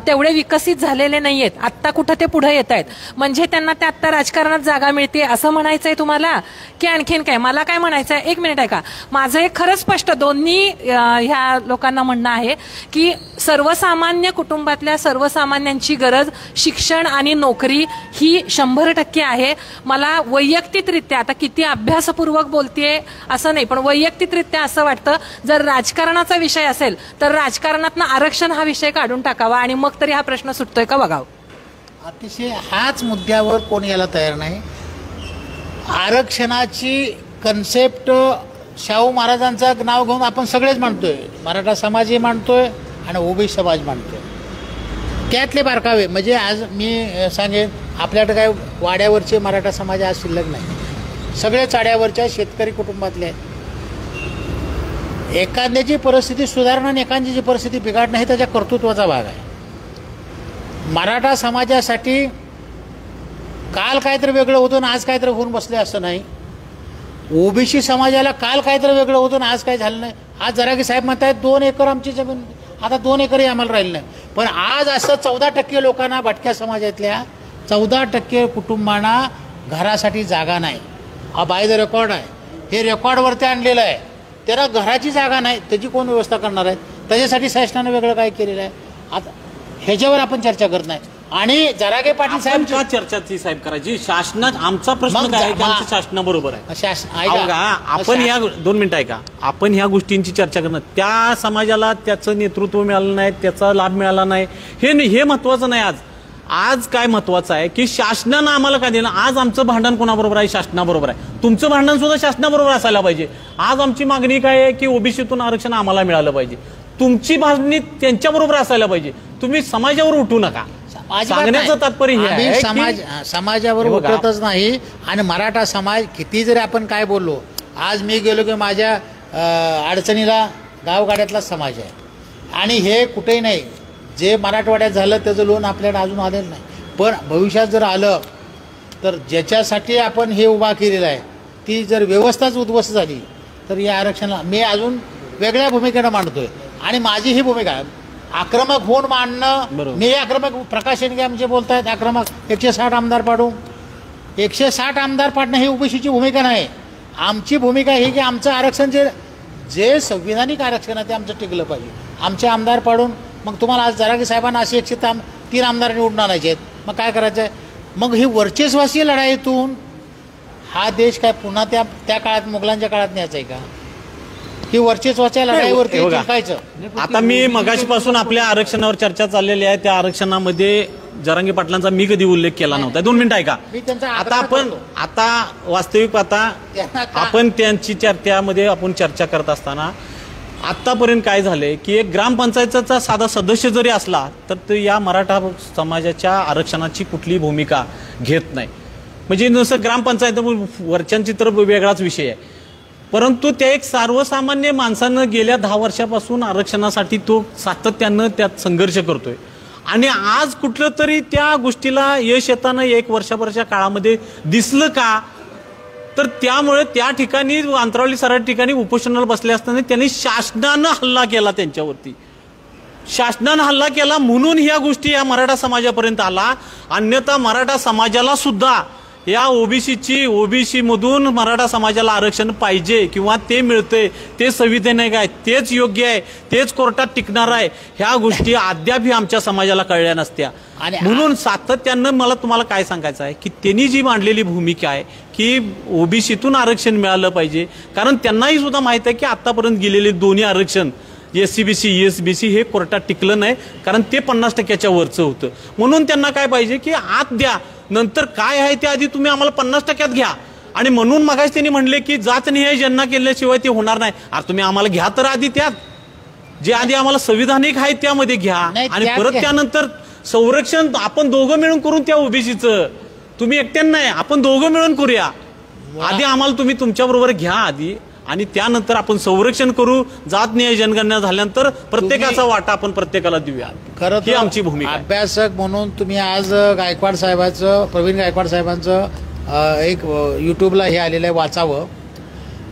तेवढे विकसित झालेले नाहीयेत, आत्ता कुठं ते पुढे येत आहेत, म्हणजे त्यांना ते आत्ता राजकारणात जागा मिळते असं म्हणायचंय तुम्हाला की आणखीन काय? मला काय म्हणायचंय, एक मिनिट आहे का, माझं एक खरंच स्पष्ट दोन्ही ह्या लोकांना म्हणणं आहे की सर्वसामान्य कुटुंबातल्या सर्वसामान्यांची गरज शिक्षण आणि नोकरी ही 100% आहे. मला वैयक्तिकरित्या, आता किती अभ्यासपूर्वक बोलतेय असं नाही, पण वैयक्तिकरित्या असं वाटतं जर राजकारणाचा विषय असेल तर राजकारणातनं आरक्षण हा विषय काढून टाकावा आणि मग तरी हा प्रश्न सुटतोय का बघावं. अतिशय हाच मुद्द्यावर कोण यायला तयार नाही. आरक्षणाची कन्सेप्ट शाहू महाराजांचं नाव घेऊन आपण सगळेच मांडतोय. मराठा समाजही मांडतोय आणि ओबीसी समाज मांडतोय. त्यातले बारकावे म्हणजे आज मी सांगेन आपल्याकडे काय वाड्यावरचे मराठा समाज आज शिल्लक नाही. सगळे चाड्यावरच्या शेतकरी कुटुंबातले आहेत. एखाद्याची परिस्थिती सुधारणं आणि एखाद्याची परिस्थिती बिघाडणं हे त्याच्या कर्तृत्वाचा भाग आहे. मराठा समाजासाठी काल काहीतरी वेगळं होतं आणि आज काहीतरी होऊन बसले असं नाही. ओबीसी समाजाला काल काहीतरी वेगळं होतं आणि आज काय झालं नाही. आज जरागी साहेब म्हणतात 2 एकर आमची जमीन, आता 2 एकरही आम्हाला राहिलं नाही. पण आज असं 14% लोकांना, भटक्या समाजातल्या 14% कुटुंबांना घरासाठी जागा नाही. हा बाय द रेकॉर्ड आहे, हे रेकॉर्डवरती आणलेलं आहे. त्याला घराची जागा नाही, त्याची कोण व्यवस्था करणार आहे? त्याच्यासाठी शासनानं वेगळं काय केलेलं आहे? आता ह्याच्यावर आपण चर्चा करत नाही. आणि जरागे पाटील साहेब का चर्चाची साहेब करायची? शासनात आमचा प्रश्न काय आहे की आमच्या शासनाबरोबर आहे. आपण या 2 मिनिटं ऐका, आपण ह्या गोष्टींची चर्चा करणं, त्या समाजाला त्याचं नेतृत्व मिळालं नाही, त्याचा लाभ मिळाला नाही, हे महत्वाचं नाही. आज काय महत्वाचं आहे की शासनानं आम्हाला काय दिलं. आज आमचं भांडण कोणाबरोबर आहे? शासनाबरोबर आहे. तुमचं भांडण सुद्धा शासनाबरोबर असायला पाहिजे. आज आमची मागणी काय आहे की ओबीसीतून आरक्षण आम्हाला मिळालं पाहिजे. तुमची मागणी त्यांच्याबरोबर असायला पाहिजे. तुम्ही समाजावर उठू नका. सांगण्याचं तात्पर्य हे आहे समाजावर उठतच नाही. आणि मराठा समाज किती जरी आपण काय बोललो, आज मी गेलो की माझ्या अडचणीला गावगाड्यातला समाज आहे. आणि हे कुठेही नाही, जे मराठवाड्यात झालं त्याचं लोन आपल्याला अजून आलेलं नाही. पण भविष्यात जर आलं तर ज्याच्यासाठी आपण हे उभा केलेलं आहे ती जर व्यवस्थाच उद्ध्वस्त झाली तर या आरक्षणाला मी अजून वेगळ्या भूमिकेनं मांडतोय. आणि माझी ही भूमिका आक्रमक होऊन मांडणं. मी आक्रमक, प्रकाश शेंडगे आमचे बोलत आहेत आक्रमक 160 आमदार पाडू. 160 आमदार पाडणं ही ओबीसीची भूमिका नाही. आमची भूमिका ही की आमचं आरक्षण जे संविधानिक आरक्षण आहे ते आमचं टिकलं पाहिजे. आमचे आमदार पाडून मग तुम्हाला आज जरागी साहेबांना असे 103 आमदार निवडून आणायचे आहेत, मग काय करायचं आहे? मग ही वर्चस्वासी लढाईतून हा देश काय पुन्हा त्या काळात मुघलांच्या काळात न्यायचा आहे का? ही वरचेच लढाईवरती जिंकायचं. आता मी मगाशीपासून आपल्या आरक्षणावर चर्चा चाललेली आहे. त्या आरक्षणामध्ये जरांगे पाटलांचा मी कधी उल्लेख केला नव्हता. 2 मिनिटं ऐका. आता वास्तविक आपण त्यांची त्यामध्ये आपण चर्चा करत असताना आतापर्यंत काय झालंय की एक ग्रामपंचायतीचा साधा सदस्य जरी असला तर या मराठा समाजाच्या आरक्षणाची कुठली भूमिका घेत नाही. म्हणजे नुसतं ग्रामपंचायत वरच्यांची तर वेगळाच विषय आहे, परंतु त्या एक सर्वसामान्य माणसानं गेल्या 10 वर्षापासून आरक्षणासाठी तो सातत्यानं त्यात संघर्ष करतोय आणि आज कुठलं तरी त्या गोष्टीला यश येताना 1 वर्षाभराच्या काळामध्ये दिसलं का? तर त्यामुळे त्या ठिकाणी अंतरावली सराट ठिकाणी उपोषणाला बसले असताना त्यांनी शासनानं हल्ला केला त्यांच्यावरती. शासनानं हल्ला केला म्हणून ह्या गोष्टी या मराठा समाजापर्यंत आला. अन्यथा मराठा समाजाला सुद्धा या ओबीसी मधून मराठा समाजाला आरक्षण पाहिजे किंवा ते मिळते, ते संविधानिक आहे, तेच योग्य आहे, तेच कोर्टात टिकणार आहे, ह्या गोष्टी अद्यापही आमच्या समाजाला कळल्या नसत्या. म्हणून सातत्यानं मला तुम्हाला काय सांगायचं आहे की त्यांनी जी मांडलेली भूमिका आहे की ओबीसीतून आरक्षण मिळालं पाहिजे, कारण त्यांनाही सुद्धा माहित आहे की आतापर्यंत गेलेले दोन्ही आरक्षण SCBC ESBC हे कोर्टात टिकलं नाही, कारण ते 50% वरचं होतं. म्हणून त्यांना काय पाहिजे की आत द्या, नंतर काय आहे ते आधी तुम्ही आम्हाला 50% घ्या. आणि म्हणून मगाशी त्यांनी म्हणले की जात निहाय ज्यांना केल्याशिवाय ते होणार नाही. अरे तुम्ही आम्हाला घ्या तर आधी त्यात, जे आधी आम्हाला संविधानिक आहे त्यामध्ये घ्या आणि परत त्यानंतर संरक्षण आपण दोघं मिळून करून त्या ओबीसीचं. तुम्ही एकट्यानं नाही, आपण दोघं मिळून करूया. आधी आम्हाला तुम्ही तुमच्याबरोबर घ्या आधी आणि त्यानंतर आपण संरक्षण करू. जात निहाय जनगणना झाल्यानंतर प्रत्येकाचा वाटा आपण प्रत्येकाला देऊया. खरं ही आमची भूमिका. अभ्यासक म्हणून तुम्ही आज गायकवाड साहेबांचं, प्रवीण गायकवाड साहेबांचं एक युट्यूबला हे आलेलं आहे, वाचावं.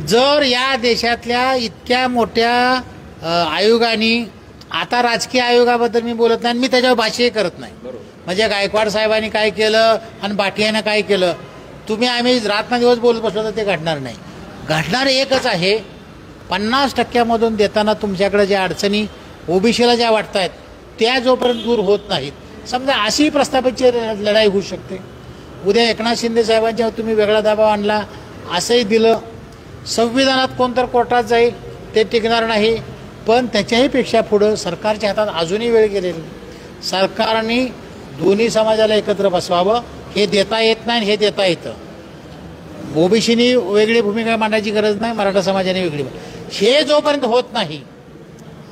जर या देशातल्या इतक्या मोठ्या आयोगाने, आता राजकीय आयोगाबद्दल मी बोलत नाही, मी त्याच्यावर भाष्य करत नाही. म्हणजे गायकवाड साहेबांनी काय केलं आणि बाटियानं काय केलं, तुम्ही आम्ही रात्रंदिवस बोलत बसलो तर ते घडणार नाही. घडणार एकच आहे, 50% देताना तुमच्याकडे ज्या अडचणी ओबीसीला ज्या वाटत आहेत त्या जोपर्यंत दूर होत नाहीत, समजा अशी प्रस्थापितची लढाई होऊ शकते. उद्या एकनाथ शिंदे साहेबांच्या तुम्ही वेगळा दबाव आणला, असंही दिलं, संविधानात कोणतर कोर्टात जाईल, ते टिकणार नाही. पण त्याच्याही पेक्षा पुढं सरकारच्या हातात अजूनही वेळ गेलेली. सरकारने दोन्ही समाजाला एकत्र बसवावं. हे देता येत नाही, हे देता येतं. ओबीसीनी वेगळी भूमिका मांडायची गरज नाही, मराठा समाजाने वेगळी. हे जोपर्यंत होत नाही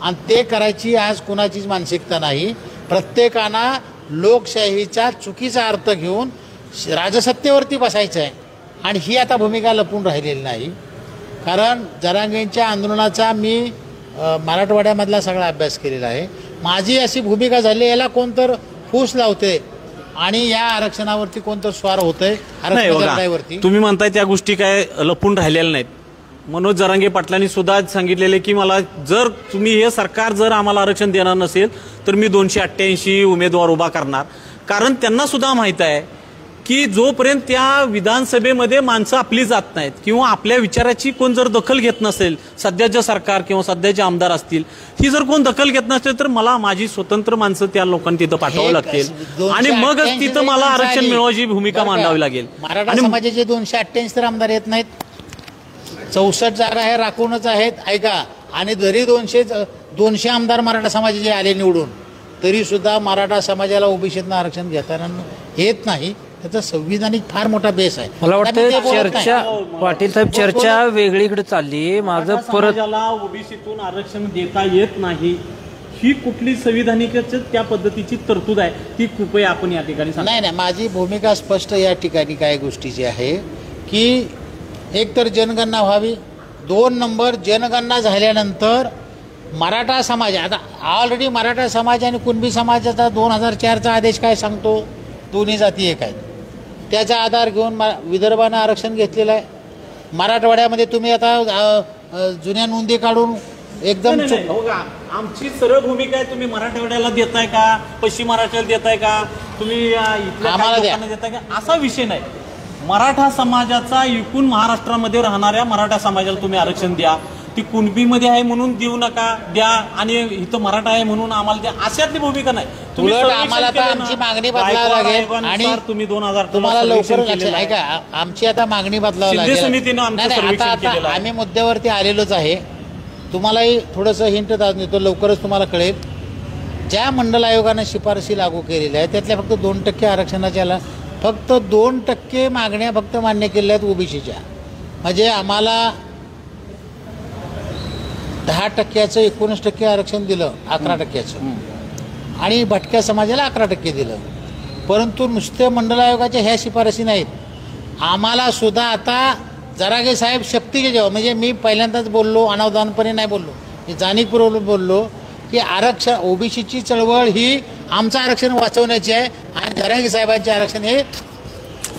आणि ते करायची आज कुणाचीच मानसिकता नाही. प्रत्येकानं लोकशाहीचा चुकीचा अर्थ घेऊन राजसत्तेवरती बसायचं आहे आणि ही आता भूमिका लपून राहिलेली नाही. कारण जरांगेंच्या आंदोलनाचा मी मराठवाड्यामधला सगळा अभ्यास केलेला आहे. माझी अशी भूमिका झाली, याला कोणतर फूस लावते आणि या आरक्षणावरती कोणतं स्वार होतंय आरक्षणावरती. तुम्ही म्हणताय त्या गोष्टी काय लपून राहिलेल्या नाहीत. मनोज जरांगे पाटलांनी सुद्धा सांगितलेले की मला जर तुम्ही हे सरकार जर आम्हाला आरक्षण देणार नसेल तर मी 288 उमेदवार उभा करणार. कारण त्यांना सुद्धा माहित आहे की जोपर्यंत त्या विधानसभेमध्ये माणसं आपली जात नाहीत किंवा आपल्या विचाराची कोण जर दखल घेत नसेल, सध्याचं सरकार किंवा सध्याचे आमदार असतील, ही जर कोण दखल घेत नसेल तर मला माझी स्वतंत्र माणसं त्या लोकांना तिथं पाठवावं लागतील आणि मगच तिथं मला आरक्षण मिळवायची भूमिका मांडावी लागेल. मराठा समाजाचे 288 तर आमदार येत नाहीत, 64 जागा हे राखूनच आहेत. ऐका, आणि जरी 200 आमदार मराठा समाजाचे आले निवडून, तरी सुद्धा मराठा समाजाला ओबीसीतनं आरक्षण घेताना येत नाही. त्याचा संविधानिक फार मोठा बेस आहे. मला वाटतं चर्चा, पाटील साहेब, चर्चा वेगळीकडे चालली. माझं परत ओबीसीतून आरक्षण देता येत नाही, ही कुठली संविधानिक त्या पद्धतीची तरतूद आहे ती कृपया आपण या ठिकाणी सांगा. नाही, माझी भूमिका स्पष्ट या ठिकाणी काय गोष्टीची आहे की एक तर जनगणना व्हावी, 2 नंबर जनगणना झाल्यानंतर मराठा समाज, आता ऑलरेडी मराठा समाज आणि कुणबी समाजाचा 2004चा आदेश काय सांगतो, दोन्ही जाती एक आहेत. त्याचा आधार घेऊन विदर्भानं आरक्षण घेतलेलं आहे. मराठवाड्यामध्ये तुम्ही आता जुन्या नोंदी काढून एकदम आमची सरळ भूमिका आहे. तुम्ही मराठवाड्याला देताय का, पश्चिम महाराष्ट्राला देताय का, तुम्ही आम्हाला देताय का, असा विषय नाही. मराठा समाजाचा एकूण महाराष्ट्रामध्ये राहणाऱ्या मराठा समाजाला तुम्ही आरक्षण द्या. ती कुणबीमध्ये आहे म्हणून देऊ नका, द्या, आणि इथं मराठा आहे म्हणून आम्हाला द्या, अशातली भूमिका नाही. तुम्ही उलट सर्वेक्षण आम्हाला आता केलं ना, आमची मागणी बदलावी गायकवाड लागेल आयोगानुसार आणि तुम्ही 2000 तुम्हाला सर्वेक्षण लवकर केलेलं आहे. ऐका, आमची आता मागणी बदलावी शिंदे लागेल. समितीनं आमचं नाही, नाही, सर्वेक्षण आता केलेलं आहे. आम्ही मुद्द्यावरती आलेलोच आहे. तुम्हालाही थोडंसं हिंट देतो, लवकरच तुम्हाला कळेल. ज्या मंडल आयोगाने शिफारशी लागू केलेल्या आहेत त्यातल्या फक्त 2% आरक्षणाच्या, फक्त 2% मागण्या फक्त मान्य केलेल्या आहेत ओबीसीच्या. म्हणजे आम्हाला 10%चं 19% आरक्षण दिलं, 11%चं, आणि भटक्या समाजाला 11% दिलं. परंतु नुसते मंडल आयोगाच्या ह्या शिफारशी नाहीत. आम्हाला सुद्धा आता जरागे साहेब शक्तीचे जेव्हा, म्हणजे मी पहिल्यांदाच बोललो, अनावधानपणे नाही बोललो, मी जाणीवपूर्वक बोललो की आरक्षण ओबीसीची चळवळ ही आमचं आरक्षण वाचवण्याची आहे आणि जरागे साहेबांचे आरक्षण हे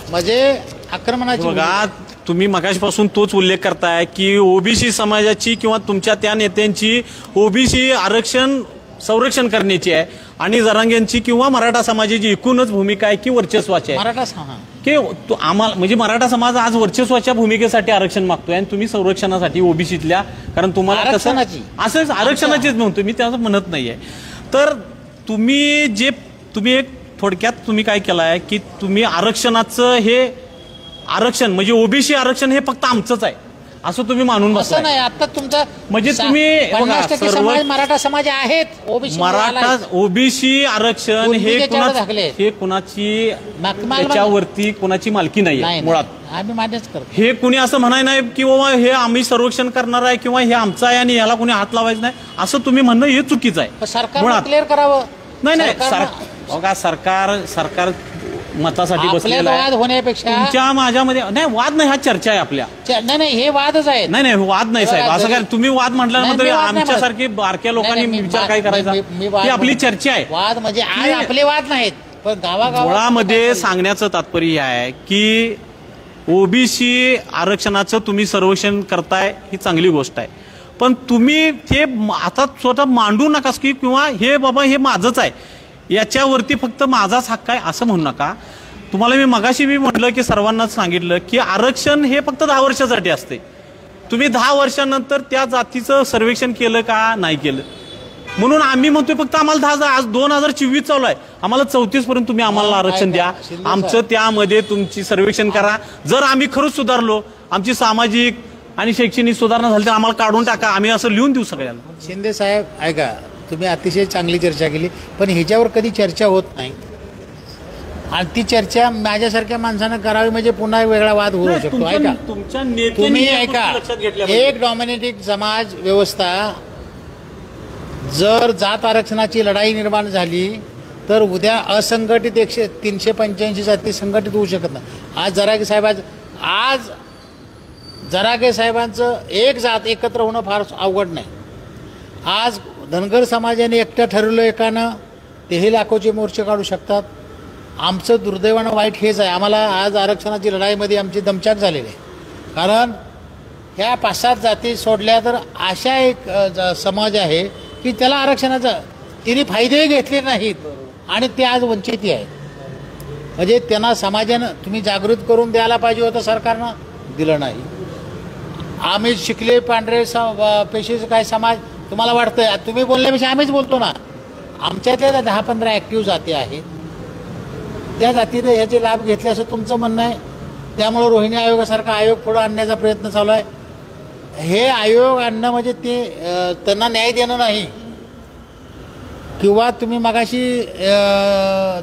म्हणजे आक्रमणाची. बघा, तुम्ही मगाशपासून तोच उल्लेख करताय की ओबीसी समाजाची किंवा तुमच्या त्या नेत्यांची ओबीसी आरक्षण संरक्षण करण्याची आहे आणि जरांगेंची किंवा मराठा समाजाची एकूणच भूमिका आहे की वर्चस्वाची आहे. मराठा की आम्हाला म्हणजे मराठा समाज आज वर्चस्वाच्या भूमिकेसाठी आरक्षण मागतोय आणि तुम्ही संरक्षणासाठी ओबीसीतल्या, कारण तुम्हाला आरक्षणाची असंच आरक्षणाचीच म्हणतो मी, त्याचं म्हणत नाहीये. तर तुम्ही एक थोडक्यात तुम्ही काय केलं आहे की तुम्ही आरक्षणाचं हे आरक्षण म्हणजे ओबीसी आरक्षण हे फक्त आमचंच आहे असं तुम्ही मानून बसलाय. असं नाही. आता तुमचा म्हणजे तुम्ही 50% समाज मराठा समाज आहेत. मराठा ओबीसी आरक्षण हे कुणाची त्याच्यावरती कुणाची मालकी नाही मुळात. आम्ही मान्यच करतो. हे कुणी असं म्हणाय नाही की बाबा हे आम्ही संरक्षण करणार आहे किंवा हे आमचं आहे आणि याला कुणी हात लावायचं नाही असं तुम्ही म्हणणं हे चुकीचं आहे. सरकार क्लिअर करावं. नाही बघा, सरकार मतासाठी बसलेला आहे. होण्यापेक्षा तुमच्या माझ्यामध्ये नाही वाद नाही, हा चर्चा आहे आपल्या. नाही हे वादच आहे. नाही वाद नाही साहेब, असं काय तुम्ही वाद म्हटल्यानंतर आमच्यासारखी बारक्या लोकांनी विचार काय करायचा, ही आपली चर्चा आहे. वाद म्हणजे आज आपले वाद नाहीत, पण मुळामध्ये सांगण्याचं तात्पर्य आहे की ओबीसी आरक्षणाचं तुम्ही सर्वेक्षण करताय ही चांगली गोष्ट आहे, पण तुम्ही ते आता स्वतः मांडू नकास की किंवा हे बाबा हे माझंच आहे, याच्यावरती फक्त माझाच हक्क आहे असं म्हणू नका. तुम्हाला मी मगाशी मी म्हटलं की सर्वांनाच सांगितलं की आरक्षण हे फक्त 10 वर्षासाठी असते. तुम्ही 10 वर्षानंतर त्या जातीचं सर्वेक्षण केलं का नाही केलं, म्हणून आम्ही म्हणतोय फक्त आम्हाला 10, आज 2024 चालू आहे, आम्हाला 34 पर्यंत तुम्ही आम्हाला आरक्षण द्या. आमचं त्यामध्ये तुमची सर्वेक्षण करा. जर आम्ही खरंच सुधारलो, आमची सामाजिक आणि शैक्षणिक सुधारणा झाली तर आम्हाला काढून टाका, आम्ही असं लिहून देऊ सगळ्यांना. शिंदे साहेब ऐका, तुम्ही अतिशय चांगली चर्चा केली, पण ह्याच्यावर कधी चर्चा होत नाही आणि ती चर्चा माझ्यासारख्या माणसानं करावी म्हणजे पुन्हा वेगळा वाद होऊ शकतो. ऐका, तुम्ही ऐका, एक डॉमिनेटिक समाज व्यवस्था जर जात आरक्षणाची लढाई निर्माण झाली तर उद्या असंघटित 385 जाती संघटित होऊ शकत नाही. आज जरागे साहेबांचं एक जात एकत्र होणं फार अवघड नाही. आज धनगर समाजाने एकट्या ठरवलं एकानं तेही लाखोचे मोर्चे काढू शकतात. आमचं दुर्दैवानं वाईट हेच आहे, आम्हाला आज आरक्षणाची लढाईमध्ये आमची दमछाक झालेली आहे. कारण ह्या 5-7 जाती सोडल्या तर अशा एक समाज आहे की त्याला आरक्षणाचा तिने फायदेही घेतले नाहीत आणि ते आज वंचित आहे. म्हणजे त्यांना समाजानं तुम्ही जागृत करून द्यायला पाहिजे होतं, सरकारनं दिलं नाही. आम्ही शिकले पांढरे पेशीचे काय समाज तुम्हाला वाटतंय, तुम्ही बोलण्यापेक्षा आम्हीच बोलतो ना. आमच्यातल्या 10-15 ॲक्टिव्ह जाती आहेत, त्या जातीने ह्याचे लाभ घेतले असं तुमचं म्हणणं आहे. त्यामुळं रोहिणी आयोगासारखा आयोग पुढं आणण्याचा प्रयत्न चालू आहे. हे आयोग आणणं म्हणजे ते त्यांना न्याय देणं नाही. किंवा तुम्ही मगाशी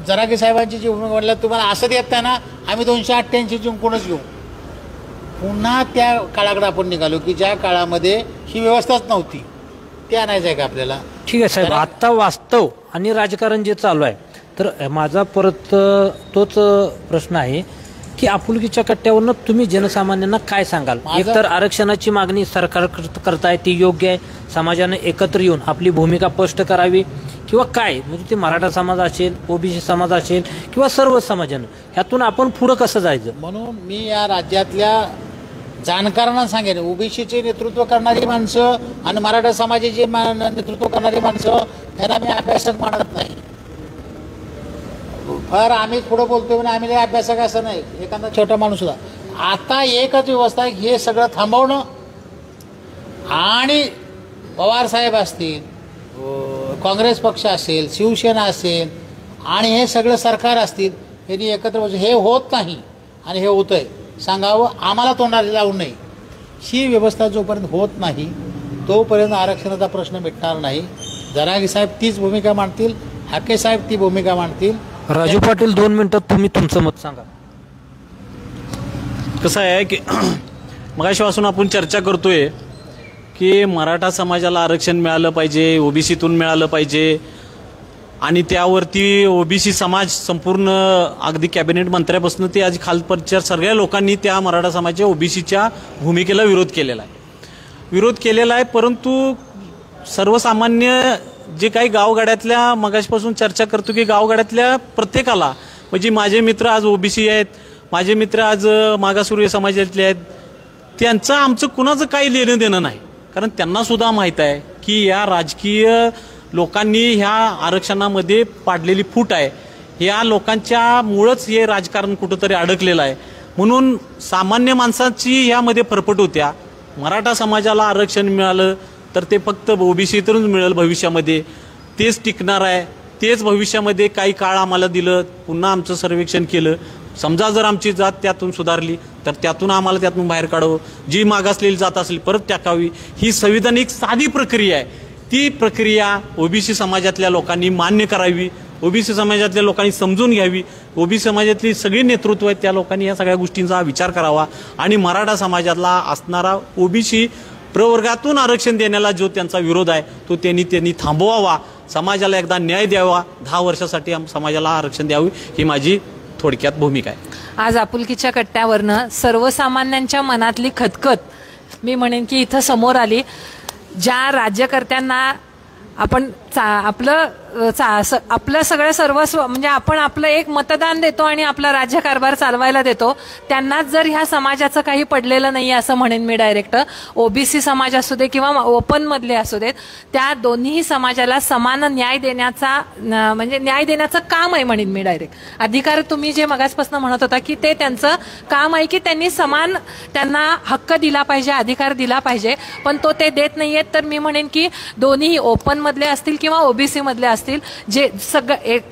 जरागे साहेबांची जी भूमिका म्हटलं, तुम्हाला असं देत ना आम्ही 288 जिंकूनच घेऊ. पुन्हा त्या काळाकडे आपण निघालो की ज्या काळामध्ये ही व्यवस्थाच नव्हती. ते आणायचं आहे का आपल्याला? ठीक आहे साहेब, आत्ता वास्तव आणि राजकारण जे चालू आहे, तर माझा परत तोच प्रश्न आहे की आपुलकीच्या कट्ट्यावरनं तुम्ही जनसामान्यांना काय सांगाल? एकतर आरक्षणाची मागणी सरकार करताय ती योग्य आहे, समाजाने एकत्र येऊन आपली भूमिका स्पष्ट करावी, किंवा काय म्हणजे ते मराठा समाज असेल, ओबीसी समाज असेल किंवा सर्व समाजानं, ह्यातून आपण पुढं कसं जायचं? म्हणून मी या राज्यातल्या जाणकारांना सांगेन, ओबीसीचे नेतृत्व करणारी माणसं आणि मराठा समाजाचे नेतृत्व करणारी माणसं त्यांना मी अभ्यासक मानत नाही. फार आम्ही पुढं बोलतोय म्हणजे आम्ही अभ्यासक असं नाही, एखादा छोटा माणूस सुद्धा. आता एकच व्यवस्था आहे, हे सगळं थांबवणं आणि पवारसाहेब असतील, काँग्रेस पक्ष असेल, शिवसेना असेल आणि हे सगळं सरकार असतील, यांनी एकत्र बसून हे होत नाही आणि हे होतं आहे सांगावं, आम्हाला तोंडाला लावू नये. ही व्यवस्था जोपर्यंत होत नाही तोपर्यंत आरक्षणाचा प्रश्न मिटणार नाही. जरांगे साहेब तीच भूमिका मांडतील, हाके साहेब ती भूमिका मांडतील. राजू पाटील 2 मिनिटात तुम्ही तुमचं मत सांगा. कसं आहे की मगाशीपासून आपण चर्चा करतोय की मराठा समाजाला आरक्षण मिळालं पाहिजे, ओबीसीतून मिळालं पाहिजे आणि त्यावरती ओबीसी समाज संपूर्ण अगदी कॅबिनेट मंत्र्यापासून ते आज खालपर्यंत सगळ्या लोकांनी त्या मराठा समाजाच्या ओबीसीच्या भूमिकेला विरोध केलेला आहे. परंतु सर्वसामान्य जे काही गावगाड्यातल्या मगाशपासून चर्चा करतो की गावगाड्यातल्या प्रत्येकाला म्हणजे माझे मित्र आज ओबीसी आहेत, माझे मित्र आज मागासवर्गीय समाजातले आहेत, त्यांचं आमचं कुणाचं काही लेणं देणं नाही. कारण त्यांना सुद्धा माहीत आहे की या राजकीय लोकांनी ह्या आरक्षणामध्ये पाडलेली फूट आहे, या लोकांच्या मुळंच हे राजकारण कुठंतरी अडकलेलं आहे. म्हणून सामान्य माणसाची ह्यामध्ये फरफट होत्या. मराठा समाजाला आरक्षण मिळालं तर ते फक्त ओबीसीतूनच मिळेल भविष्यामध्ये, तेच टिकणार आहे, तेच भविष्यामध्ये काही काळ आम्हाला दिलं, पुन्हा आमचं सर्वेक्षण केलं, समजा जर आमची जात त्यातून सुधारली तर त्यातून आम्हाला त्यातून बाहेर काढावं, जी मागासलेली जात असेल परत टाकावी. ही संविधानिक साधी प्रक्रिया आहे. ती प्रक्रिया ओबीसी समाजातल्या लोकांनी मान्य करावी, ओबीसी समाजातल्या लोकांनी समजून घ्यावी. ओबीसी समाजातली सगळी नेतृत्व आहेत त्या लोकांनी या सगळ्या गोष्टींचा विचार करावा आणि मराठा समाजाला असणारा ओबीसी प्रवर्गातून आरक्षण देण्याला जो त्यांचा विरोध आहे तो त्यांनी थांबवावा. समाजाला एकदा न्याय द्यावा, 10 वर्षासाठी समाजाला आरक्षण द्यावे, ही माझी थोडक्यात भूमिका आहे. आज आपुलकीच्या कट्ट्यावरनं सर्वसामान्यांच्या मनातली खतखत मी म्हणेन की इथं समोर आली. ज्या राज्यकर्त्यांना आपण आपलं सगळं सर्वस्व म्हणजे आपण आपलं एक मतदान देतो आणि आपला राज्यकारभार चालवायला देतो, त्यांनाच जर ह्या समाजाचं काही पडलेलं नाही असं म्हणेन मी डायरेक्ट. ओबीसी समाज असू दे किंवा ओपन मधले असू देत, त्या दोन्ही समाजाला समान न्याय देण्याचा म्हणजे न्याय देण्याचं काम आहे म्हणेन मी डायरेक्ट. अधिकार तुम्ही जे मगासपासून म्हणत होता की ते त्यांचं काम आहे की त्यांनी समान त्यांना हक्क दिला पाहिजे, अधिकार दिला पाहिजे, पण तो ते देत नाहीयेत. तर मी म्हणेन की दोन्ही ओपन मधले असतील किंवा ओबीसी मधले असतील, जे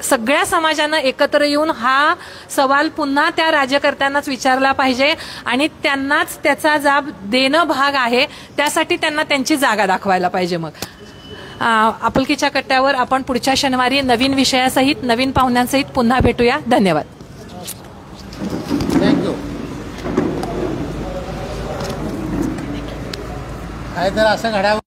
सगळ्या समाजानं एकत्र येऊन हा सवाल पुन्हा त्या राज्यकर्त्यांनाच विचारला पाहिजे आणि त्यांनाच त्याचा जाब देणं भाग आहे. त्यासाठी त्यांना त्यांची जागा दाखवायला पाहिजे. मग आपुलकीच्या कट्ट्यावर आपण पुढच्या शनिवारी नवीन विषयासहित नवीन पाहुण्यांसहित पुन्हा भेटूया. धन्यवाद. थँक्यू. काय तर असं घडावं.